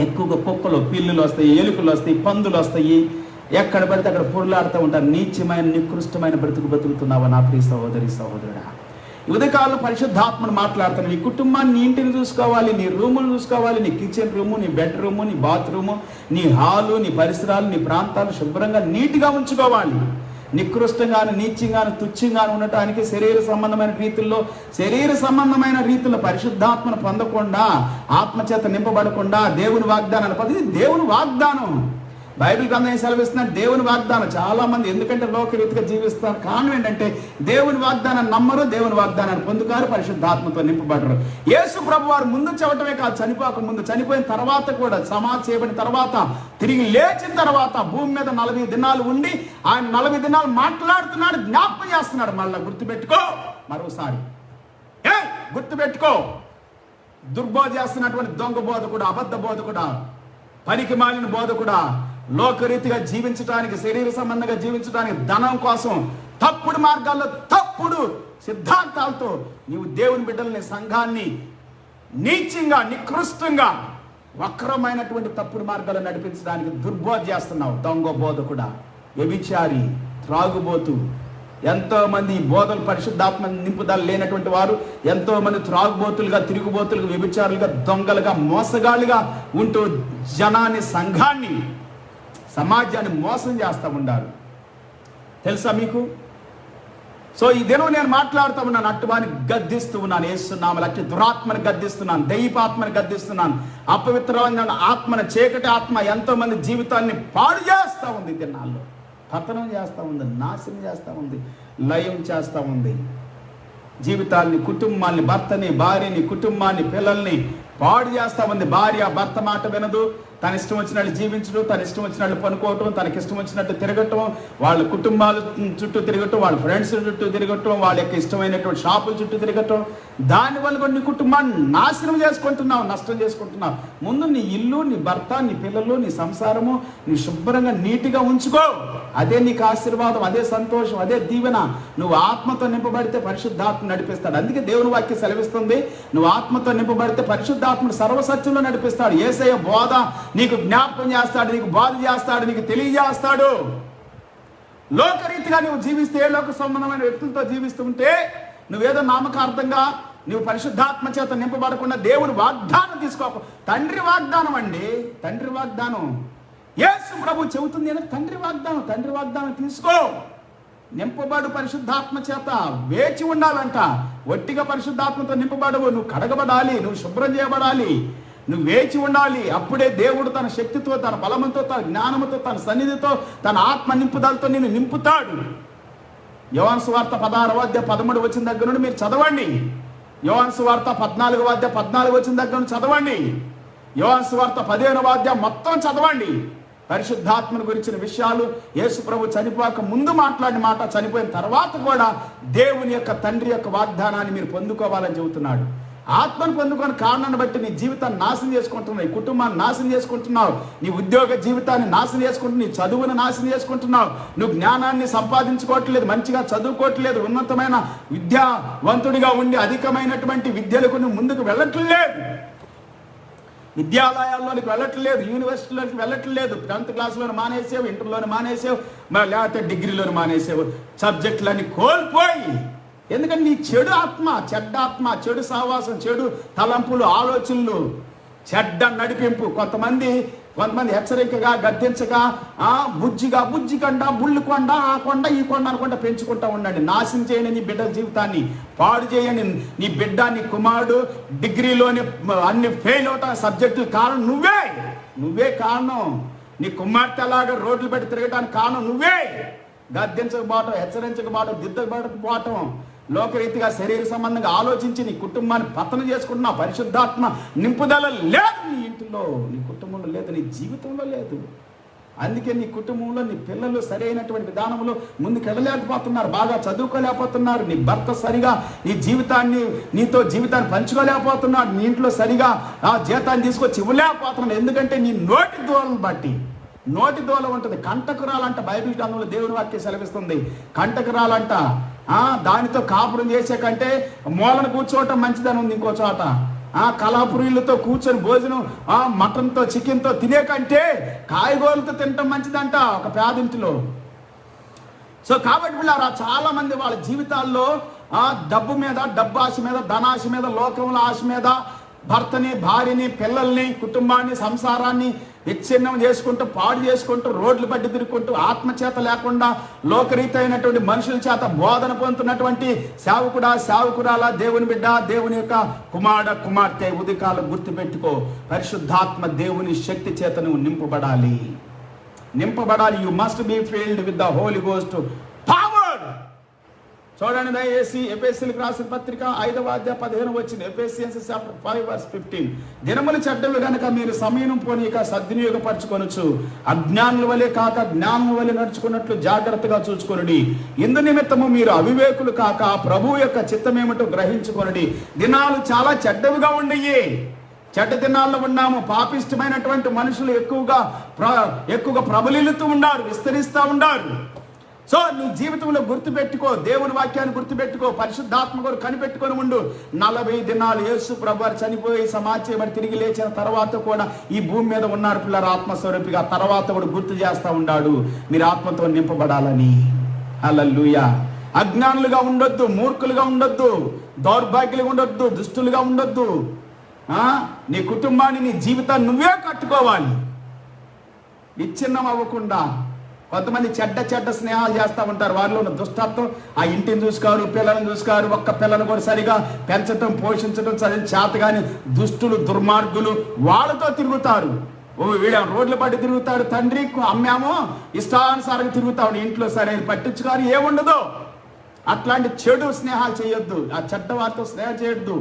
ఎక్కువగా కుక్కలు, పిల్లులు వస్తాయి, ఎలుకలు వస్తాయి, పందులు వస్తాయి, ఎక్కడ పడితే అక్కడ పొరులాడుతూ ఉంటారు. నీచమైన నికృష్టమైన బతుకుతున్నావా నా ప్రియ సహోదరి సహోదరుడా? ఉదయకాలంలో పరిశుద్ధాత్మను మాట్లాడుతాను. నీ కుటుంబాన్ని, నీ ఇంటిని చూసుకోవాలి, నీ రూములు చూసుకోవాలి, నీ కిచెన్ రూము, నీ బెడ్రూము, నీ బాత్రూము, నీ హాలు, నీ పరిసరాలు, నీ ప్రాంతాలు శుభ్రంగా నీట్గా ఉంచుకోవాలి. నికృష్టంగాను, నీచంగాను, తుచ్చంగాను ఉండటానికి శరీర సంబంధమైన రీతిలో పరిశుద్ధాత్మను పొందకుండా, ఆత్మచేత నింపబడకుండా దేవుని వాగ్దానాలు పది దేవుని వాగ్దానం బైబిల్ గ్రంథం సెలవిస్తున్నాడు. దేవుని వాగ్దానం చాలా మంది ఎందుకంటే లోకరీతిగా జీవిస్తారు. కారణం ఏంటంటే దేవుని వాగ్దానాన్ని నమ్మరు, దేవుని వాగ్దానాన్ని పొందుతారు, పరిశుద్ధాత్మతో నింపబడరు. యేసు ప్రభు వారు ముందు చెప్పటమే కాదు, చనిపోక ముందు, చనిపోయిన తర్వాత కూడా, సమాధి చేయబడిన తర్వాత, తిరిగి లేచిన తర్వాత భూమి మీద 40 దినాలు ఉండి ఆయన 40 దినాలు మాట్లాడుతున్నాడు, జ్ఞాపకం చేస్తున్నాడు. మళ్ళీ గుర్తుపెట్టుకో, మరోసారి గుర్తుపెట్టుకో. దుర్బోధ చేస్తున్నటువంటి దొంగ బోధకుడా, అబద్ధ బోధకుడా, పనికి మాలిన బోధకుడా, లోకరీతిగా జీవించడానికి, శరీర సంబంధంగా జీవించడానికి, ధనం కోసం తప్పుడు మార్గాల్లో, తప్పుడు సిద్ధాంతాలతో నీవు దేవుని బిడ్డల్ని, సంఘాన్ని నీచంగా, నికృష్టంగా, వక్రమైనటువంటి తప్పుడు మార్గాలు నడిపించడానికి దుర్బోధ చేస్తున్నావు. దొంగ బోధకుడా, వ్యభిచారి, త్రాగుబోతు. ఎంతో మంది బోధలు, పరిశుద్ధాత్మ నింపుదల లేనటువంటి వారు ఎంతో మంది త్రాగుబోతులుగా, తిరుగుబోతులుగా, వ్యభిచారులుగా, దొంగలుగా, మోసగాళ్ళుగా ఉంటూ జనాన్ని, సంఘాన్ని, సమాజాన్ని మోసం చేస్తూ ఉండారు. తెలుసా మీకు? సో ఈ దినం నేను మాట్లాడుతూ ఉన్నాను, అట్టువాని గద్దిస్తూ ఉన్నాను, యేసునామములో అట్టి దురాత్మని గద్దిస్తున్నాను, దైవాత్మని గద్దిస్తున్నాను. అపవిత్రమైన ఆత్మను, చీకటి ఆత్మ ఎంతో మంది జీవితాన్ని పాడు చేస్తూ ఉంది. దినాల్లో పతనం చేస్తూ ఉంది, నాశనం చేస్తూ ఉంది, లయం చేస్తూ ఉంది. జీవితాన్ని, కుటుంబాన్ని, భర్తని, భార్యని, కుటుంబాన్ని, పిల్లల్ని పాడు చేస్తూ ఉంది. భార్య భర్త మాట వినదు, తన ఇష్టం వచ్చినట్లు జీవించడం, తన ఇష్టం వచ్చినట్లు పనుకోవటం, తనకి ఇష్టం వచ్చినట్టు తిరగటం, వాళ్ళ కుటుంబాల చుట్టూ తిరగటం, వాళ్ళ ఫ్రెండ్స్ చుట్టూ తిరగటం, వాళ్ళ యొక్క ఇష్టమైనటువంటి షాపుల చుట్టూ తిరగటం. దానివల్ల కూడా నీ కుటుంబాన్ని నాశనం చేసుకుంటున్నావు, నష్టం చేసుకుంటున్నావు. ముందు నీ ఇల్లు, నీ భర్త, నీ పిల్లలు, నీ సంసారము నీ శుభ్రంగా నీట్గా ఉంచుకో. అదే నీకు ఆశీర్వాదం, అదే సంతోషం, అదే దీవెన. నువ్వు ఆత్మతో నింపబడితే పరిశుద్ధాత్మ నడిపిస్తాడు. అందుకే దేవుని వాక్యం సెలవిస్తుంది, నువ్వు ఆత్మతో నింపబడితే పరిశుద్ధాత్ముడు సర్వసత్యంలో నడిపిస్తాడు. యేసయ్య బోధ నీకు జ్ఞాపకం చేస్తాడు, నీకు బోధ చేస్తాడు, నీకు తెలియజేస్తాడు. లోకరీతిగా నువ్వు జీవిస్తే, లోక సంబంధమైన వ్యక్తులతో జీవిస్తుంటే, నువ్వేదో నామకార్థంగా నువ్వు పరిశుద్ధాత్మ చేత నింపబడకుండా దేవుని వాగ్దానం తీసుకోకు. తండ్రి వాగ్దానం అండి, తండ్రి వాగ్దానం. యేసు ప్రభు చెబుతుంది అని తండ్రి వాగ్దానం, తండ్రి వాగ్దానం తీసుకో. నింపబడు పరిశుద్ధాత్మ చేత, వేచి ఉండాలంట. ఒట్టిగా పరిశుద్ధాత్మతో నింపబడవు, నువ్వు కడగబడాలి, నువ్వు శుభ్రం చేయబడాలి, నువ్వు వేచి ఉండాలి. అప్పుడే దేవుడు తన శక్తితో, తన బలముతో, తన జ్ఞానముతో, తన సన్నిధితో, తన ఆత్మ నింపుదలతో నిన్ను నింపుతాడు. యోహాను సువార్త 16వ అధ్యాయం 13 వచ్చిన దగ్గర నుండి మీరు చదవండి. యోహాను సువార్త 14వ అధ్యాయం 14 వచ్చిన దగ్గర నుండి చదవండి. యోహాను సువార్త 15వ అధ్యాయం మొత్తం చదవండి. పరిశుద్ధాత్మను గురించిన విషయాలు యేసు ప్రభు చనిపోక ముందు మాట్లాడిన మాట, చనిపోయిన తర్వాత కూడా దేవుని యొక్క తండ్రి యొక్క వాగ్దానాన్ని మీరు పొందుకోవాలని చెబుతున్నాడు. ఆత్మను పొందుకొని కారణాన్ని బట్టి నీ జీవితాన్ని నాశనం చేసుకుంటున్నావు, నీ కుటుంబాన్ని నాశనం చేసుకుంటున్నావు, నీ ఉద్యోగ జీవితాన్ని నాశనం చేసుకుంటున్నావు, నీ చదువును నాశనం చేసుకుంటున్నావు, నువ్వు జ్ఞానాన్ని సంపాదించుకోవట్లేదు, మంచిగా చదువుకోవట్లేదు, ఉన్నతమైన విద్యావంతుడిగా ఉండి అధికమైనటువంటి విద్యలకు నువ్వు ముందుకు వెళ్ళట్లేదు, విద్యాలయాల్లోనికి వెళ్ళట్లేదు, యూనివర్సిటీలోకి వెళ్ళట్లేదు, 10th క్లాస్లోనే మానేసావు, ఇంటర్లోనే మానేసావు, లేకపోతే డిగ్రీలోనే మానేసావు, సబ్జెక్టులన్నీ కోల్పోయి. ఎందుకంటే నీ చెడు ఆత్మ, చెడ్డాత్మ, చెడు సహవాసం, చెడు తలంపులు, ఆలోచనలు, చెడ్డ నడిపింపు. కొంతమంది హెచ్చరికగా, గద్దించగా, బుజ్జి కొండ, బుల్లి కొండ, ఆ కొండ, ఈ కొండ అనుకుంటా పెంచుకుంటా ఉండండి. నాశనం చేయండి నీ బిడ్డల జీవితాన్ని, పాడు చేయండి. నీ బిడ్డ, నీ కుమారుడు డిగ్రీలోని అన్ని ఫెయిల్ అవుతా సబ్జెక్టులు కారణం నువ్వే. నువ్వే కారణం. నీ కుమార్తెలాగా రోడ్లు పెట్టి తిరగటానికి కారణం నువ్వే. గద్దించకపోవటం, హెచ్చరించకపోవటం, దిద్దకపోవటం, లోకరీతిగా శరీర సంబంధంగా ఆలోచించి నీ కుటుంబాన్ని పతనం చేసుకుంటున్నావు. పరిశుద్ధాత్మ నింపుదల లేదు నీ ఇంటిలో, నీ కుటుంబంలో లేదు, నీ జీవితంలో లేదు. అందుకే నీ కుటుంబంలో నీ పిల్లలు సరైనటువంటి విధానంలో ముందుకెళ్ళలేకపోతున్నారు, బాగా చదువుకోలేకపోతున్నారు. నీ భర్త సరిగా నీతో జీవితాన్ని పంచుకోలేకపోతున్నాడు. నీ ఇంట్లో సరిగా ఆ జీతాన్ని తీసుకొచ్చి ఇవ్వలేకపోతున్నాడు. ఎందుకంటే నీ నోటి దూలను బట్టి. నోటి దూల ఉంటుంది. కంటకురాలంట బైబిల్ గ్రంథంలో దేవుని వాక్యం సెలవిస్తుంది. కంటకురాలంట దానితో కాపురం చేసే కంటే మూలను కూర్చోవటం మంచిదని ఉంది ఇంకో చోట. కళాపురీలతో కూర్చొని భోజనం మటన్తో చికెన్తో తినే కంటే కాయగూరలతో తినటం మంచిదంట ఒక పేదింటిలో. సో కాబట్టి వీళ్ళారా చాలా మంది వాళ్ళ జీవితాల్లో డబ్బు మీద, డబ్బు ఆశ మీద, ధనాశ మీద, లోకంలో ఆశ మీద భర్తని, భార్యని, పిల్లల్ని, కుటుంబాన్ని, సంసారాన్ని విచ్ఛిన్నం చేసుకుంటూ, పాడు చేసుకుంటూ, రోడ్లు బట్టి తిరుగుకుంటూ, ఆత్మచేత లేకుండా లోకరీతి అయినటువంటి మనుషుల చేత బోధన పొందుతున్నటువంటి సేవకుడా, సేవకురాలా, దేవుని బిడ్డ, దేవుని యొక్క కుమార్తె, ఉదయకాలం గుర్తుపెట్టుకో, పరిశుద్ధాత్మ దేవుని శక్తి చేత నువ్వు నింపబడాలి. You must be filled with the Holy Ghost power. చూడండి దయచేసి ఎఫెసీయులకు రాసిన పత్రిక 5వ అధ్యాయం 15 వచ్చింది. Ephesians chapter 5:15. దినములు చెడ్డవి గనుక మీరు సమయం పోనీక సద్వినియోగపరచుకొనొచ్చు. అజ్ఞానుల వలె కాక జ్ఞానుల వలె నడుచుకున్నట్లు జాగ్రత్తగా చూచుకొనుడి. ఇందు నిమిత్తము మీరు అవివేకులు కాక ప్రభువు యొక్క చిత్తమేమిటో గ్రహించుకొనుడి. దినాలు చాలా చెడ్డవిగా ఉండయి. చెడ్డ దినాల్లో ఉన్నాము. పాపిష్టమైనటువంటి మనుషులు ఎక్కువగా ప్రబలిల్లుతూ ఉన్నారు, విస్తరిస్తూ ఉన్నారు. సో నీ జీవితంలో గుర్తుపెట్టుకో, దేవుని వాక్యాన్ని గుర్తుపెట్టుకో, పరిశుద్ధాత్మ కొరకు కనిపెట్టుకొని ఉండు. 40 దినాలు యేసు ప్రభువారు చనిపోయి సమాధి చేయబడి తిరిగి లేచిన తర్వాత కూడా ఈ భూమి మీద ఉన్నారు పిల్లలు ఆత్మస్వరూపిగా. తర్వాత కూడా గుర్తు చేస్తూ ఉన్నాడు మీరు ఆత్మతో నింపబడాలని. హల్లెలూయా. అజ్ఞానులుగా ఉండొద్దు, మూర్ఖులుగా ఉండొద్దు, దౌర్భాగ్యులుగా ఉండొద్దు, దుష్టులుగా ఉండొద్దు. నీ కుటుంబాన్ని, నీ జీవితాన్ని నువ్వే కట్టుకోవాలి, విచ్ఛిన్నం అవ్వకుండా. కొంతమంది చెడ్డ స్నేహాలు చేస్తూ ఉంటారు. వారిలో ఉన్న దుష్టత్వం, ఆ ఇంటిని చూసుకోరు, పిల్లలను చూసుకోరు, ఒక్క పిల్లను కూడా సరిగా పెంచడం, పోషించడం చేతగాని దుష్టులు, దుర్మార్గులు వాళ్ళతో తిరుగుతారు. వీళ్ళ రోడ్లు పట్టి తిరుగుతాడు, తండ్రి అమ్మేమో ఇష్టానుసారంగా తిరుగుతాడు, ఇంట్లో సరైన పట్టించుకోరు, ఏముండదు. అట్లాంటి చెడు స్నేహాలు చేయొద్దు, ఆ చెడ్డ వారితో స్నేహం చేయొద్దు.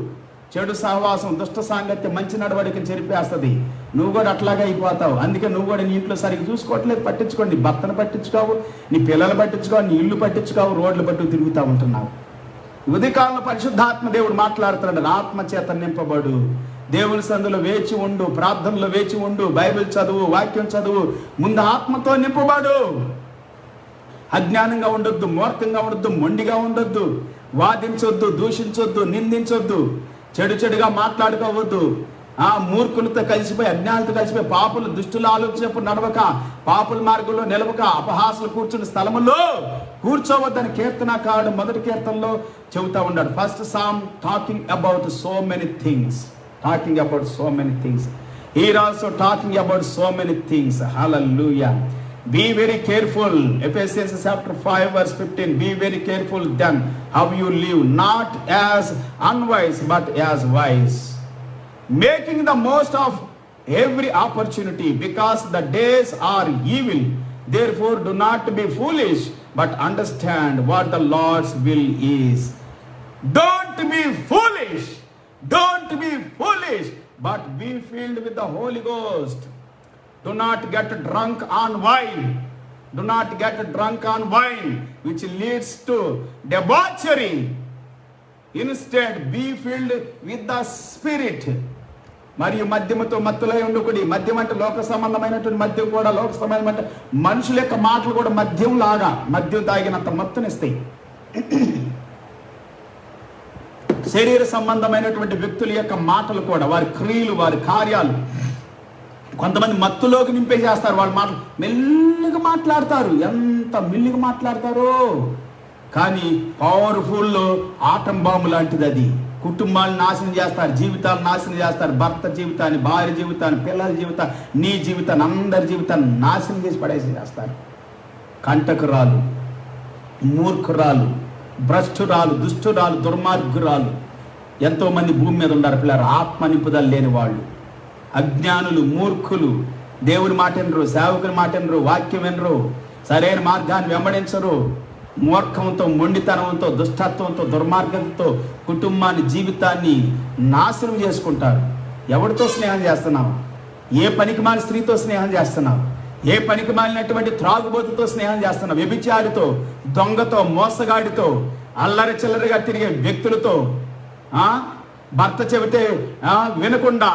చెడు సహవాసం, దుష్ట సాంగత్యం మంచి నడవడికని చెరిపేస్తుంది. నువ్వు కూడా అట్లాగే అయిపోతావు. అందుకే నువ్వు కూడా నీ ఇంట్లో సరిగ్గా చూసుకోవట్లేదు, పట్టించుకోండి. నీ భర్తను పట్టించుకోవు, నీ పిల్లలు పట్టించుకోవు, నీ ఇల్లు పట్టించుకోవు, రోడ్లు పట్టు తిరుగుతూ ఉంటున్నావు. ఉదయకాలంలో పరిశుద్ధాత్మ దేవుడు మాట్లాడుతున్నాడు. ఆత్మ చేత నింపబడు, దేవుని సందులో వేచి ఉండు, ప్రార్థనలో వేచి ఉండు, బైబిల్ చదువు, వాక్యం చదువు. ముందు ఆత్మతో నింపబడు. అజ్ఞానంగా ఉండొద్దు, మూర్ఖంగా ఉండొద్దు, మొండిగా ఉండొద్దు, వాదించొద్దు, దూషించొద్దు, నిందించొద్దు, చెడుగా మాట్లాడుకోవద్దు. మూర్ఖులతో కలిసిపోయి, అజ్ఞానులతో కలిసిపోయి, పాపులు దుష్టుల ఆలోచనప్పుడు నడవక, పాపుల మార్గంలో నిలవక, అపహాసులు కూర్చున్న స్థలములో కూర్చోవద్దని కీర్తనకారుడు మొదటి కీర్తనలో చెబుతా ఉన్నాడు. First psalm talking about so many things. He is also talking about so many things. Hallelujah. Be very careful. Ephesians chapter 5:15. Be very careful then how you live, not as unwise but as wise, making the most of every opportunity, because the days are evil. Therefore do not be foolish, but understand what the Lord's will is. Don't be foolish, but be filled with the Holy Ghost. Do not get drunk on wine, which leads to debauchery. Instead, be filled with the Spirit. మరియు మద్యముతో మత్తులై ఉండకుడి. మద్యం అంటే లోక సంబంధమైనటువంటి మద్యం కూడా, లోక సంబంధమైన మనుషుల యొక్క మాటలు కూడా మద్యం లాగా, మద్యం తాగినంత మత్తునిస్తాయి. శరీర సంబంధమైనటువంటి వ్యక్తుల యొక్క మాటలు కూడా, వారి క్రియలు, వారి కార్యాలు కొంతమంది మత్తులోకి నింపేసేస్తారు. వాళ్ళ మాటలు మెల్లిగా మాట్లాడతారు, ఎంత మెల్లిగా మాట్లాడతారో, కానీ పవర్ఫుల్ ఆటం బాంబు లాంటిది అది. కుటుంబాలను నాశనం చేస్తారు, జీవితాలను నాశనం చేస్తారు, భర్త జీవితాన్ని, భార్య జీవితాన్ని, పిల్లల జీవితాన్ని, నీ జీవితాన్ని, అందరి జీవితాన్ని నాశనం చేసి పడేసేస్తారు. కంటకురాలు, మూర్ఖురాలు, భ్రష్టురాలు, దుష్టురాలు, దుర్మార్గురాలు ఎంతోమంది భూమి మీద ఉన్నారు పిల్లలు. ఆత్మ నింపుదల లేని వాళ్ళు, అజ్ఞానులు, మూర్ఖులు, దేవుని మాట వినరు, సేవకుని మాట వినరు, వాక్యం వినరు, సరైన మార్గాన్ని వెంబడించరు. మూర్ఖంతో, మొండితనంతో, దుష్టత్వంతో, దుర్మార్గంతో కుటుంబాన్ని, జీవితాన్ని నాశనం చేసుకుంటారు. ఎవరితో స్నేహం చేస్తున్నావు? ఏ పనికిమాలిన స్త్రీతో స్నేహం చేస్తున్నావు? ఏ పనికిమాలినటువంటి త్రాగుబోతుతో స్నేహం చేస్తున్నావు? వ్యభిచారితో, దొంగతో, మోసగాడితో, అల్లరి చిల్లరిగా తిరిగే వ్యక్తులతో, భర్త చెబితే వినకుండా,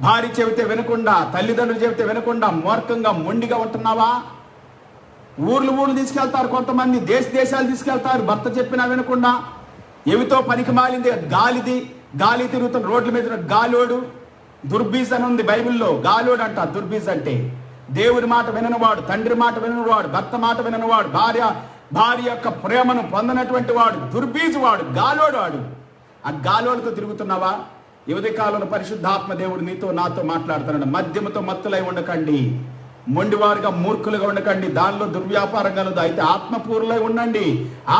భార్య చెబితే వినకుండా, తల్లిదండ్రులు చెబితే వినకుండా మూర్ఖంగా మొండిగా ఉంటున్నావా? ఊర్లు తీసుకెళ్తారు, కొంతమంది దేశాలు తీసుకెళ్తారు, భర్త చెప్పినా వినకుండా. ఏమితో పనికి మాలింది గాలి తిరుగుతున్న రోడ్ల మీద గాలోడు, దుర్బీజ్ అని ఉంది బైబిల్లో. గాలోడు అంట దుర్బీజ్ అంటే. దేవుని మాట విననివాడు, తండ్రి మాట విననివాడు, భర్త మాట విననివాడు, భార్య యొక్క ప్రేమను పొందనటువంటి వాడు దుర్బీజ్ వాడు, గాలోడు వాడు. ఆ గాలోడుతో తిరుగుతున్నావా? యువతి కాలంలో పరిశుద్ధాత్మ దేవుడు నీతో నాతో మాట్లాడుతున్నాడు. మద్యముతో మత్తులై ఉండకండి, మొండివారుగా మూర్ఖులుగా ఉండకండి, దానిలో దుర్వ్యాపారం కలదు. అయితే ఆత్మపూర్లై ఉండండి,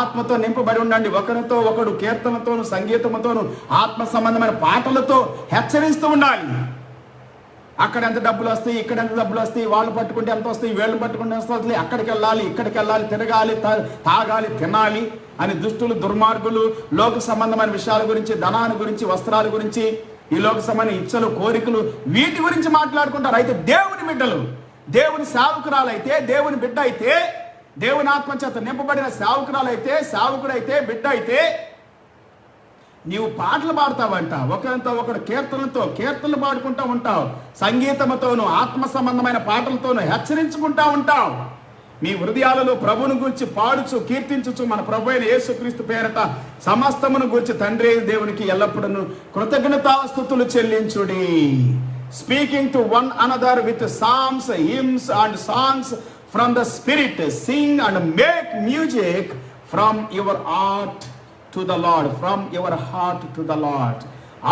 ఆత్మతో నింపబడి ఉండండి. ఒకరితో ఒకడు కీర్తనతోను, సంగీతముతోను, ఆత్మ సంబంధమైన పాటలతో హెచ్చరిస్తూ ఉండాలి. అక్కడ ఎంత డబ్బులు వస్తాయి, ఇక్కడ ఎంత డబ్బులు వస్తాయి, వాళ్ళు పట్టుకుంటే ఎంత వస్తాయి, వీళ్ళు పట్టుకుంటే ఎంత వస్తాయి, అక్కడికి వెళ్ళాలి, ఇక్కడికి వెళ్ళాలి, తిరగాలి, తాగాలి, తినాలి అని దుష్టులు, దుర్మార్గులు లోక సంబంధమైన విషయాల గురించి, ధనాన్ని గురించి, వస్త్రాల గురించి, ఈ లోక సంబంధమైన ఇచ్చలు, కోరికలు, వీటి గురించి మాట్లాడుకుంటారు. అయితే దేవుని బిడ్డలు, దేవుని సేవకురాలైతే, దేవుని బిడ్డ అయితే, దేవుని ఆత్మచేత నింపబడిన సేవకురాలైతే, సేవకుడైతే, బిడ్డ అయితే నీవు పాటలు పాడతావంట. ఒకరితో ఒకడు కీర్తనలు పాడుకుంటూ ఉంటావు, సంగీతముతోను, ఆత్మ సంబంధమైన పాటలతోనూ హెచ్చరించుకుంటా ఉంటావు. మీ హృదయాలలో ప్రభువును గురించి పాడుచు, కీర్తించుచు మన ప్రభు అయిన యేసుక్రీస్తు పేరట సమస్తమును గురించి తండ్రి దేవునికి ఎల్లప్పుడూ కృతజ్ఞతాస్తుతులు చెల్లించుడి. Speaking to one another with psalms, hymns and songs from the Spirit. Sing and make music from your heart to the Lord. From your heart to the Lord.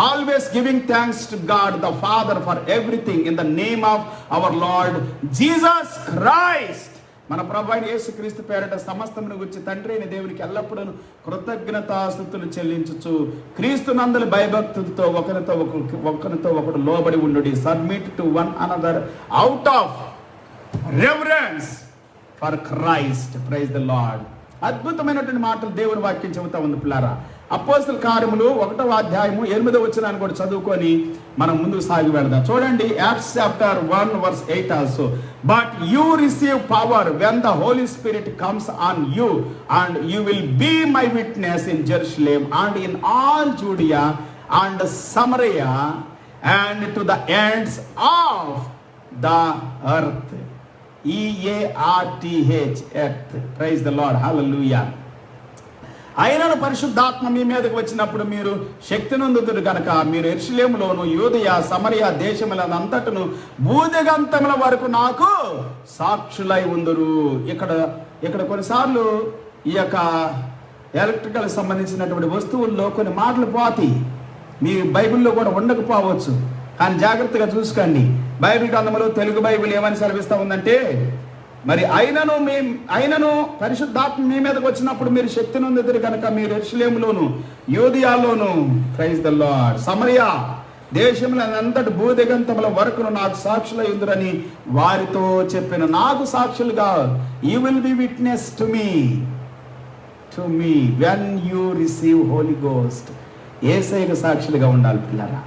Always giving thanks to God the Father for everything in the name of our Lord Jesus Christ. మన ప్రభు అయిన యేసుక్రీస్తు పేరట సమస్తమును గురించి తండ్రి అయిన దేవునికి ఎల్లప్పుడూ కృతజ్ఞతాస్తుతులు చెల్లించుచు క్రీస్తునందలి భయభక్తులతో ఒకరితో ఒకడు లోబడి ఉండుడి. Submit to one another out of reverence for Christ. Praise the Lord. అద్భుతమైనటువంటి మాటలు దేవుని వాక్యం చెబుతా ఉంది పిల్లారా. అపోస్తల కార్యములు 1వ అధ్యాయము 8వ వచనాన్ని కూడా చదువుకొని మనం ముందుకు సాగి వెళ్దాం. చూడండి, Acts chapter 1 verse 8 also. But you receive power when the Holy Spirit comes on you, and you will be my witness in Jerusalem and in all Judea and Samaria and to the ends of the earth. EARTH, earth. Praise the Lord. Hallelujah. అయినను పరిశుద్ధాత్మ మీ మీదకి వచ్చినప్పుడు మీరు శక్తి నొందుదురు కనుక మీరు యెరూషలేములోను, యూదయ, సమరయ దేశములంతటను భూదిగంతముల వరకు నాకు సాక్షులై ఉందురు. ఇక్కడ కొన్నిసార్లు ఈ యొక్క ఎలక్ట్రికల్ సంబంధించినటువంటి వస్తువుల్లో కొన్ని మాటలు పోతాయి. మీ బైబిల్లో కూడా ఉండకపోవచ్చు, కానీ జాగ్రత్తగా చూసుకోండి. బైబిల్ గ్రంథంలో తెలుగు బైబిల్ ఏమని సెలవిస్తూ ఉందంటే, మరి అయినను పరిశుద్ధాత్మ మీ మీదకి వచ్చినప్పుడు మీరు శక్తి నొందుదురు కనుక మీరు యెరూషలేములోను, యూదయలోను, ప్రైజ్ ద లార్డ్, సమరయ దేశములంతటి భూదిగంతముల వరకును నాకు సాక్షులై ఉందురని వారితో చెప్పిన. నాకు సాక్షులుగా you will be witness to me when you receive Holy Ghost. యేసయ్యకు సాక్షులుగా ఉండాలి పిల్లరా.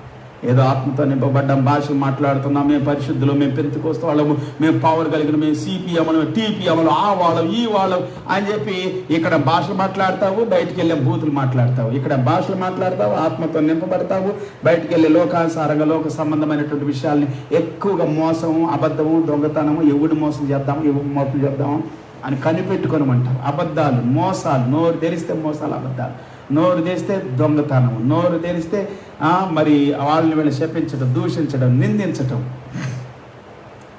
ఏదో ఆత్మతో నింపబడ్డాం, భాషలు మాట్లాడుతున్నాం, మేము పరిశుద్ధులు, మేము పెంతుకోస్తూ వాళ్ళము, మేము పవర్ కలిగిన, మేము సిపిఎంలు, టీపీఎంలు, ఆ వాళ్ళం ఈ వాళ్ళం అని చెప్పి ఇక్కడ భాషలు మాట్లాడతావు, బయటికి వెళ్ళే బూతులు మాట్లాడతావు. ఇక్కడ భాషలు మాట్లాడతావు, ఆత్మతో నింపబడతావు, బయటికి వెళ్ళే లోకానుసారంగా లోక సంబంధమైనటువంటి విషయాల్ని ఎక్కువగా మోసము, అబద్ధము, దొంగతనము, ఎవడు మోసం చేద్దాము అని కనిపెట్టుకోనమంటారు. అబద్ధాలు, మోసాలు, నోరు తెరిస్తే మోసాలు, అబద్ధాలు, నోరు తెరిస్తే దొంగతనం, నోరు తెరిస్తే మరి వాళ్ళని వీళ్ళు శపించడం, దూషించడం, నిందించటం.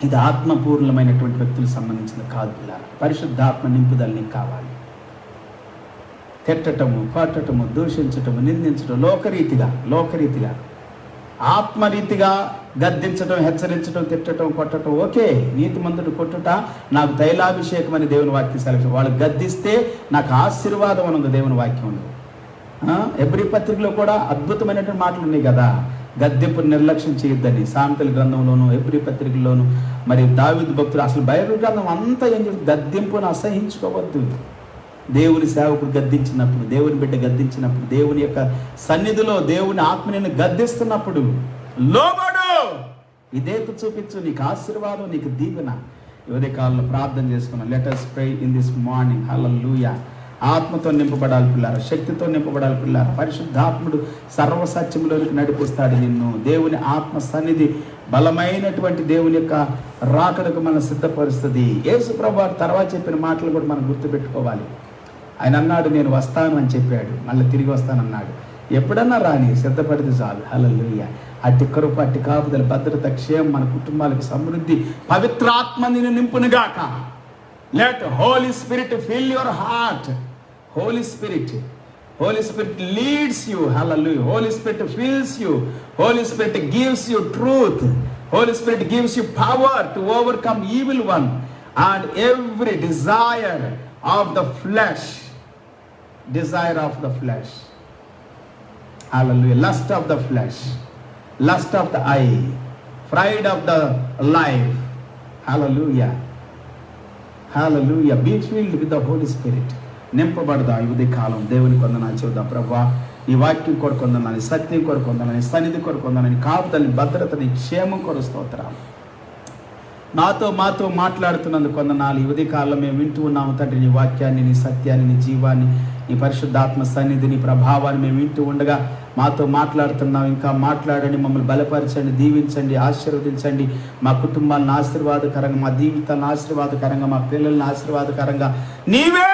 ఇది ఆత్మపూర్ణమైనటువంటి వ్యక్తులకు సంబంధించిన కాదు పిల్లలు. పరిశుద్ధాత్మ నింపుదల నీకు కావాలి. తిట్టటము, కొట్టటము, దూషించటము, నిందించటం లోకరీతిగా ఆత్మరీతిగా గద్దించడం, హెచ్చరించడం, తిట్టడం, కొట్టడం ఓకే. నీతిమంతుడు కొట్టుట నాకు తైలాభిషేకం అని దేవుని వాక్యం సెలవు. వాళ్ళు గద్దిస్తే నాకు ఆశీర్వాదం అని ఉంది దేవుని వాక్యం. ఎబ్రీ పత్రికలో కూడా అద్భుతమైనటువంటి మాటలు ఉన్నాయి కదా. గద్దెంపు నిర్లక్ష్యం చేయొద్దని సామెతల గ్రంథంలోను, హెబ్రీ పత్రికల్లోను, మరి దావీదు భక్తులు, అసలు బైబిల్ గ్రంథం అంతా ఏం చెప్తుంది? గద్దెంపును అసహించుకోవద్దు. దేవుని సేవకుడు గద్దించినప్పుడు, దేవుని బిడ్డ గద్దించినప్పుడు, దేవుని యొక్క సన్నిధిలో దేవుని ఆత్మని గద్దిస్తున్నప్పుడు లోబడు, విధేయత చూపించు, నీకు ఆశీర్వాదం, నీకు దీవెన. ఉదయకాలంలో ప్రార్థన చేసుకున్నాం. Let us pray in this morning. హల్లెలూయా. ఆత్మతో నింపబడాలి పిల్లారా, శక్తితో నింపబడాలి పిల్లారా. పరిశుద్ధాత్ముడు సర్వసత్యంలోనికి నడిపిస్తాడు నిన్ను. దేవుని ఆత్మ సన్నిధి బలమైనటువంటి దేవుని యొక్క రాకడకు మనం సిద్ధపరుస్తుంది. యేసు ప్రభువు తర్వాత చెప్పిన మాటలు కూడా మనం గుర్తుపెట్టుకోవాలి. ఆయన అన్నాడు, నేను వస్తాను అని చెప్పాడు, మళ్ళీ తిరిగి వస్తానన్నాడు. ఎప్పుడన్నా రాని, సిద్ధపడితే చాలు. హల్లెలూయా. అట్టి కృప, అట్టి కాపుదల, భద్రత, క్షేమం మన కుటుంబాలకు, సమృద్ధి, పవిత్రాత్మ నిన్ను నింపునుగాక. Let Holy Spirit fill your heart. Holy Spirit leads you. Hallelujah. Holy Spirit fills you. Holy Spirit gives you truth. Holy Spirit gives you power to overcome evil one and every desire of the flesh. Desire of the flesh. Hallelujah. Lust of the flesh, lust of the eye, pride of the life. Hallelujah. Hallelujah. Be filled with the Holy Spirit. నింపబడదా ఈ ఉదయ కాలం. దేవుని కొందనాలు చెబుదాం. ప్రభువా, ఈ వాక్యం కొరకు కొందనాలని, సత్యం కొరకు కొందనాలని, సన్నిధి కొరకు కొందనాలని, కాపుదలని, భద్రతని, క్షేమం కొరకు స్తోత్రాలు. మాతో మాట్లాడుతున్నందుకు కొందనాలు. ఈ ఉదయ కాలంలో మేము వింటూ ఉన్నాము తండ్రి, నీ వాక్యాన్ని, నీ సత్యాన్ని, నీ జీవాన్ని, నీ పరిశుద్ధాత్మ సన్నిధి, నీ ప్రభావాన్ని మేము వింటూ ఉండగా మాతో మాట్లాడుతున్నాం. ఇంకా మాట్లాడండి, మమ్మల్ని బలపరచండి, దీవించండి, ఆశీర్వదించండి. మా కుటుంబాలను ఆశీర్వాదకరంగా, మా జీవితాలను ఆశీర్వాదకరంగా, మా పిల్లలను ఆశీర్వాదకరంగా నీవే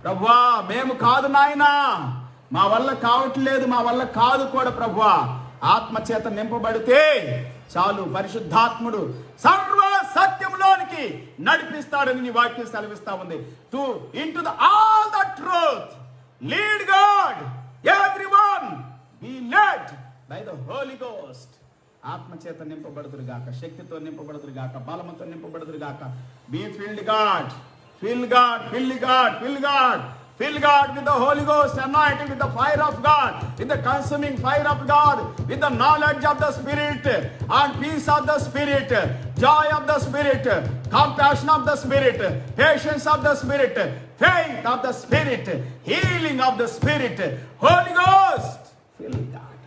ప్రభువా. మేము కాదు నాయనా, మా వల్ల కావట్లేదు, మా వల్ల కాదు కూడా ప్రభువా. ఆత్మచేత నింపబడితే చాలు, పరిశుద్ధాత్ముడు సర్వ సత్యంలోనికి నడిపిస్తాడని నీ వాక్యం సెలవిస్తా ఉంది. To into the all the truth lead God everyone be led by the Holy Ghost. ఆత్మచేత నింపబడుదురు గాక, శక్తితో నింపబడుదురు గాక, బలముతో నింపబడుదురు గాక. Be filled God, fill God, fill God, fill God, fill God with the Holy Ghost, anointed with the fire of God, with the consuming fire of God, with the knowledge of the Spirit, and peace of the Spirit, joy of the Spirit, compassion of the Spirit, patience of the Spirit, faith of the Spirit, healing of the Spirit. Holy Ghost, fill God.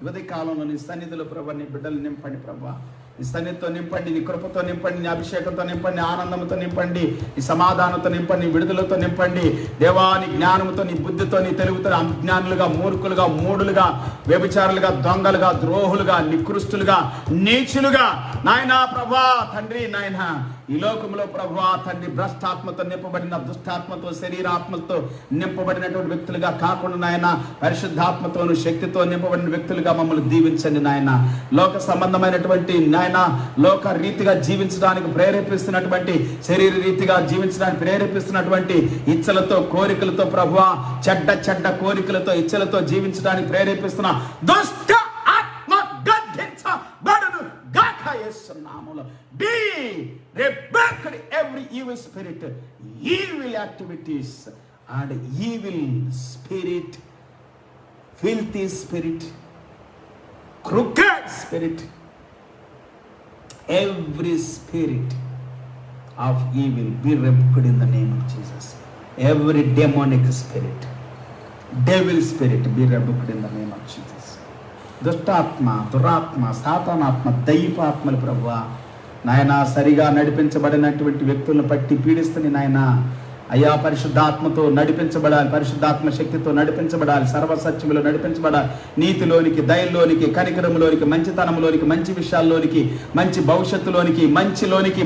ఉదయ కాలంలో నీ సన్నిధిలో ప్రభువా, నీ బిడ్డలు నింపండి ప్రభువా. నీ సన్నిధితో నింపండి, నీ కృపతో నింపండి, నీ అభిషేకంతో నింపండి, ఆనందంతో నింపండి, నీ సమాధానంతో నింపండి, నీ విడుదలతో నింపండి దేవా. నీ జ్ఞానంతో, నీ బుద్ధితో, నీ తెలుగుతో అజ్ఞానులుగా, మూర్ఖులుగా, మూఢులుగా, వ్యభిచారులుగా, దొంగలుగా, ద్రోహులుగా, నికృష్టులుగా, నీచులుగా నాయనా ప్రభా తండ్రి, నాయనా ఈ లోకంలో ప్రభువా తండ్రి భ్రష్టాత్మతో నింపబడిన, దుష్టాత్మతో, శరీరాత్మతో నింపబడినటువంటి వ్యక్తులుగా కాకుండా నాయన పరిశుద్ధాత్మతోను, శక్తితో నింపబడిన వ్యక్తులుగా మమ్మల్ని దీవించండి నాయన. లోక సంబంధమైనటువంటి నాయన లోక రీతిగా జీవించడానికి ప్రేరేపిస్తున్నటువంటి, శరీర రీతిగా జీవించడానికి ప్రేరేపిస్తున్నటువంటి ఇచ్చలతో, కోరికలతో ప్రభువా, చెడ్డ కోరికలతో, ఇచ్చలతో జీవించడానికి ప్రేరేపిస్తున్న దుష్ట ఆత్మ గద్దించబడును గాక యేసు నామములో. Be rebuked every evil spirit, evil activities and evil spirit, filthy spirit, crooked spirit, every spirit of evil be rebuked in the name of Jesus. Every demonic spirit, devil spirit be rebuked in the name of Jesus. దుష్టాత్మ, దురాత్మ, సాతానాత్మ, దైవాత్మలు ప్రభువా నాయన సరిగా నడిపించబడినటువంటి వ్యక్తులను పట్టి పీడిస్తుంది నాయన. అయ్యా పరిశుద్ధాత్మతో నడిపించబడాలి, పరిశుద్ధాత్మ శక్తితో నడిపించబడాలి, సర్వసత్యములో నడిపించబడాలి, నీతిలోనికి, దయలోనికి, కనికరంలోనికి, మంచితనంలోనికి, మంచి విషయాల్లోనికి, మంచి భవిష్యత్తులోనికి, మంచిలోనికి,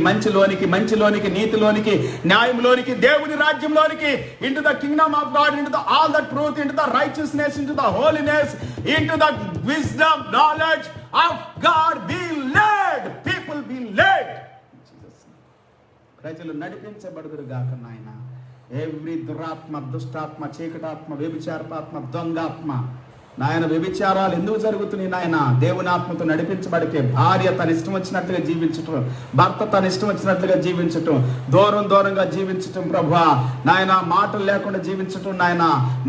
నీతిలోనికి, న్యాయంలోనికి, దేవుని రాజ్యంలోనికి, into the kingdom of God, into the all the truth, into the righteousness, into the holiness, into the wisdom, knowledge of God be led, people be led. ప్రజలు నడిపించబడుదురు గాక నాయన. ఎవ్రీ దురాత్మ, దుష్టాత్మ, చీకటాత్మ, వ్యభిచారపాత్మ, దొంగాత్మ, నాయన వ్యభిచారాలు ఎందుకు జరుగుతున్నాయి నాయన? దేవుని ఆత్మతో నడిపించబడితే భార్య తన ఇష్టం వచ్చినట్లుగా జీవించటం, భర్త తన ఇష్టం వచ్చినట్లుగా జీవించటం, దూరంగా జీవించటం ప్రభువా. నాయన మాటలు లేకుండా జీవించటం నాయన,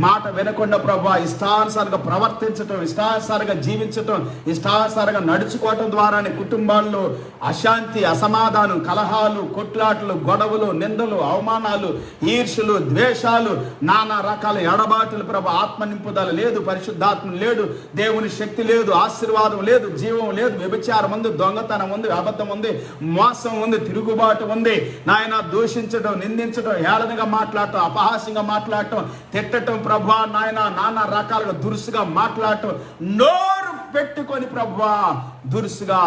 మాట వినకుండా ప్రభువా ఇష్టానుసారంగా ప్రవర్తించటం, ఇష్టానుసారంగా జీవించటం, ఇష్టానుసారంగా నడుచుకోవటం ద్వారానే కుటుంబాల్లో అశాంతి, అసమాధానం, కలహాలు, కొట్లాటలు, గొడవలు, నిందలు, అవమానాలు, ఈర్ష్యలు, ద్వేషాలు, నానా రకాల ఎడబాటులు ప్రభు. ఆత్మ నింపుదల లేదు, పరిశుద్ధాత్మ లేడు, దేవుని శక్తి లేదు, ఆశీర్వాదం లేదు, జీవం లేదు, వ్యభిచారం ఉంది, దొంగతనం ఉంది, అబద్ధం ఉంది, మోసం ఉంది, తిరుగుబాటు ఉంది నాయన. దూషించడం, నిందించడం, హేళనగా మాట్లాడటం, అపహాస్యంగా మాట్లాడటం, తిట్టడం ప్రభువా నాయన, నానా రకాలుగా దురుసుగా మాట్లాడటం, నోరు పెట్టుకొని ప్రభువా దురుసుగా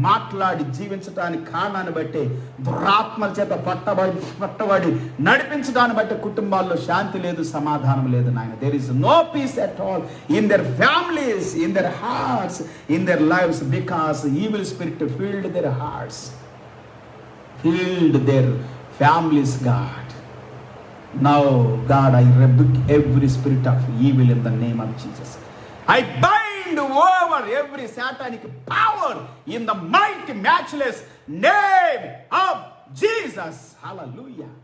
మాట్లాడి జీవించడానికి కారణాన్ని బట్టి, దురాత్మల చేత పట్టబడి నడిపించడాన్ని బట్టి కుటుంబాల్లో శాంతి లేదు, సమాధానం లేదు నాయన. There is no peace at all in their families, in their hearts, in their lives, because evil spirit filled their hearts, filled their families. God, now God, I rebuke every spirit of evil in the name of Jesus. I bind over every satanic power in the mighty, matchless name of Jesus. Hallelujah.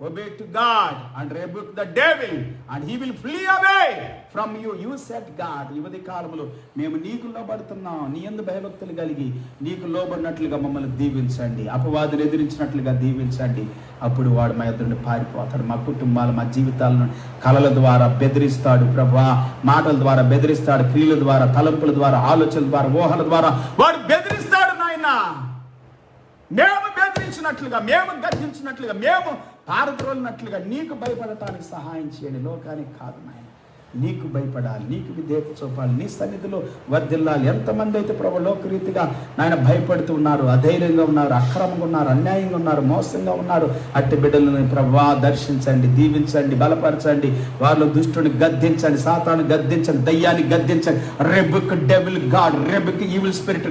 Obey to God and rebuke the devil and he will flee away from you. You said God, యువతి కాలంలో మేము నీకు లోబడుతున్నాం, నీ యందు భయభక్తులు కలిగి నీకు లోబడినట్లుగా మమ్మల్ని దీవించండి, అపవాదులు ఎదిరించినట్లుగా దీవించండి. అప్పుడు వాడు మా ఎదురుని పారిపోతాడు. మా కుటుంబాలు, మా జీవితాలను కళల ద్వారా బెదిరిస్తాడు ప్రభువా, మాటల ద్వారా బెదిరిస్తాడు, క్రియల ద్వారా, తలంపుల ద్వారా, ఆలోచనల ద్వారా, ఊహల ద్వారా వాడు బెదిరిస్తాడు నాయన. మేము బెదిరించినట్లుగా, మేము గర్జించినట్లుగా, మేము పారద్రోలినట్లుగా నీకు భయపడటానికి సహాయం చేయండి. లోకానికి కాదు నాయన, నీకు భయపడాలి, నీకు విధేయత చూపాలి, నీ సన్నిధిలో వర్ధిల్లాలి. ఎంతమంది అయితే ప్రభు లోకరీతిగా నాయన భయపడుతూ ఉన్నారు, అధైర్యంగా ఉన్నారు, అక్రమంగా ఉన్నారు, అన్యాయంగా ఉన్నారు, మోసంగా ఉన్నారు, అట్టి బిడ్డలను ప్రభువా దర్శించండి, దీవించండి, బలపరచండి. వాళ్ళు దుష్టుని గద్దించండి, సాతాను గద్దించండి, దయ్యాన్ని గద్దించండి. Rebuke devil God, rebuke evil spirit,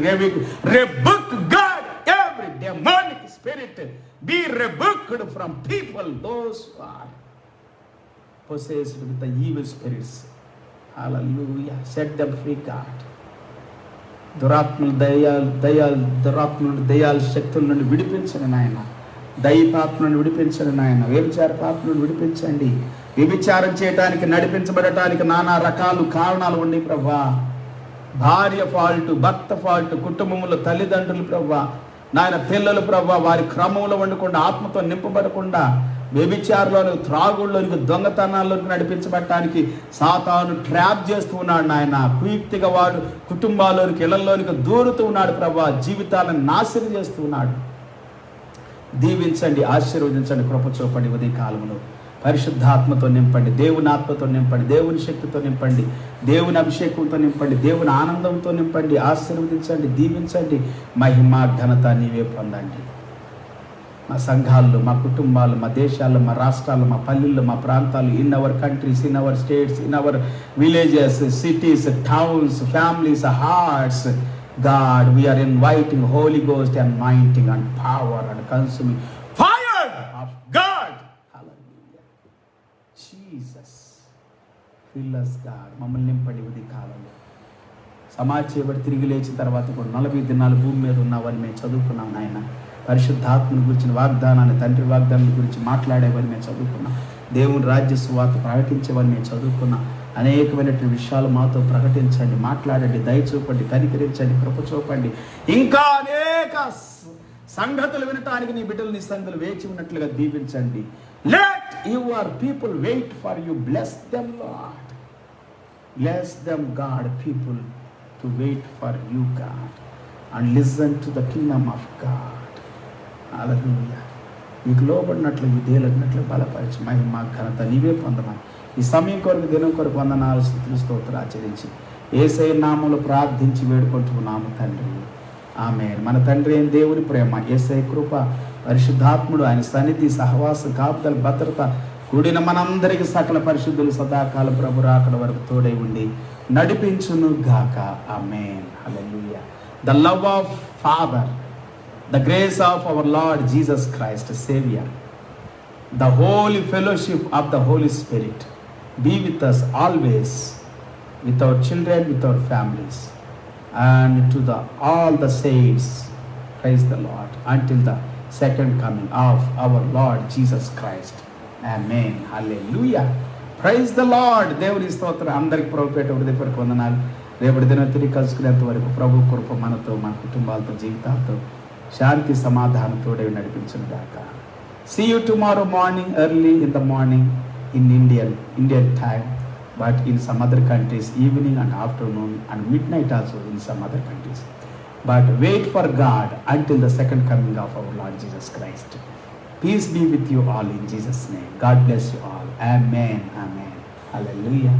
rebuke God every demonic spirit, be rebuked from people, those who are possessed with the evil spirits. Hallelujah. Set them free, God. దురాత్మలు దయాలు శక్తుల నుండి విడిపించండి నాయన, దైపాత్మ నుండి విడిపించండి నాయన, వ్యభిచార పాప నుండి విడిపించండి. వ్యభిచారం చేయడానికి, నడిపించబడటానికి నానా రకాలు కారణాలు ఉండి ప్రభా. భార్య ఫాల్ట్, భర్త ఫాల్ట్, కుటుంబంలో తల్లిదండ్రులు ప్రభా నాయన, పిల్లలు ప్రభా వారి క్రమంలో ఉండకుండా, ఆత్మతో నింపబడకుండా, వ్యభిచారంలోనికి, త్రాగుళ్ళలోనికి, దొంగతనాల్లోనికి నడిపించబడటానికి సాతాను ట్రాప్ చేస్తూ ఉన్నాడు నాయన. కుయుక్తిగా వాడు కుటుంబాల్లోనికి, ఇళ్లలోనికి దూరుతూ ఉన్నాడు ప్రభా, జీవితాలను నాశనం చేస్తూ ఉన్నాడు. దీవించండి, ఆశీర్వదించండి, కృప చూపండి. ఉదయ కాలంలో పరిశుద్ధాత్మతో నింపండి, దేవుని ఆత్మతో నింపండి, దేవుని శక్తితో నింపండి, దేవుని అభిషేకంతో నింపండి, దేవుని ఆనందంతో నింపండి. ఆశీర్వదించండి, దీవించండి. మహిమ ఘనత నీవే పొందండి. మా సంఘాల్లో, మా కుటుంబాలు, మా దేశాల్లో, మా రాష్ట్రాల్లో, మా పల్లెల్లో, మా ప్రాంతాలు, in our countries, in our states, in our villages, cities, towns, families, hearts, God, we are inviting Holy Ghost anointing and power and consuming fire of God. Jesus, fill us God. మమ్మల్ని నింపండి. ఉదయ కాలంలో సమాజ చేయబడి తిరిగి లేచిన తర్వాత కూడా 40 దినాలు భూమి మీద ఉన్నావని మేము చదువుకున్నాం నాయన. పరిశుద్ధాత్మని గురించిన వాగ్దానాన్ని, తండ్రి వాగ్దానం గురించి మాట్లాడేవని మేము చదువుకున్నాం. దేవుని రాజ్య సువార్త ప్రకటించేవని మేము చదువుకున్నాం. అనేకమైనటువంటి విషయాలు మాతో ప్రకటించండి, మాట్లాడండి, దయ చూపండి, కనికరించండి, కృప చూపండి. ఇంకా అనేక సంగతులు వినటానికి నీ బిడ్డలు నీ సంగతులు వేచి ఉన్నట్లుగా దీవించండి. Let your people wait for you. Bless them, Lord. Bless them, God, people to wait for you, God, and listen to the kingdom of God. Hallelujah. నీకు లోబడినట్లు, విధేయులగినట్లు బలపరిచి మహిమ ఘనత నీవే పొందమని ఈ సమయం కొరకు, దినం కొరకు వందనాలు, స్తుతులు, స్తోత్రాలు ఆచరించి యేసయ్య నామములో ప్రార్థించి వేడుకుంటున్నాము తండ్రి. ఆమేన్. మన తండ్రి అయిన దేవుని ప్రేమ, యేసయ్య కృప, పరిశుద్ధాత్ముడు ఆయన సన్నిధి, సహవాస, కాపుదల, భద్రత కూడిన మనందరికీ సకల పరిశుద్ధులు సదాకాలం ప్రభు రాకడ వరకు తోడై ఉండి నడిపించును గాక. ఆమేన్. హల్లెలూయా. The love of Father, the grace of our Lord Jesus Christ, Savior, the holy fellowship of the Holy Spirit be with us always. with our children, with our families, and to all the saints. Praise the Lord. Until the second coming of our Lord Jesus Christ. Amen. Hallelujah. Praise the Lord. దేవుని స్తోత్రం. అందరికి ప్రభుపేట హృదయపూర్వక వందనాలు. రేపటి దినం తిరిగి కలుసుకునేంత వరకు ప్రభు కృప మనతో, మన కుటుంబాలతో, జీవితాలతో శాంతి సమాధానంతో నడిపించును గాక. See you tomorrow morning, early in the morning in Indian time, but in some other countries evening and afternoon and midnight also in some other countries. But wait for God until the second coming of our Lord Jesus Christ. Peace be with you all in Jesus' name. God bless you all. Amen. Amen. Hallelujah.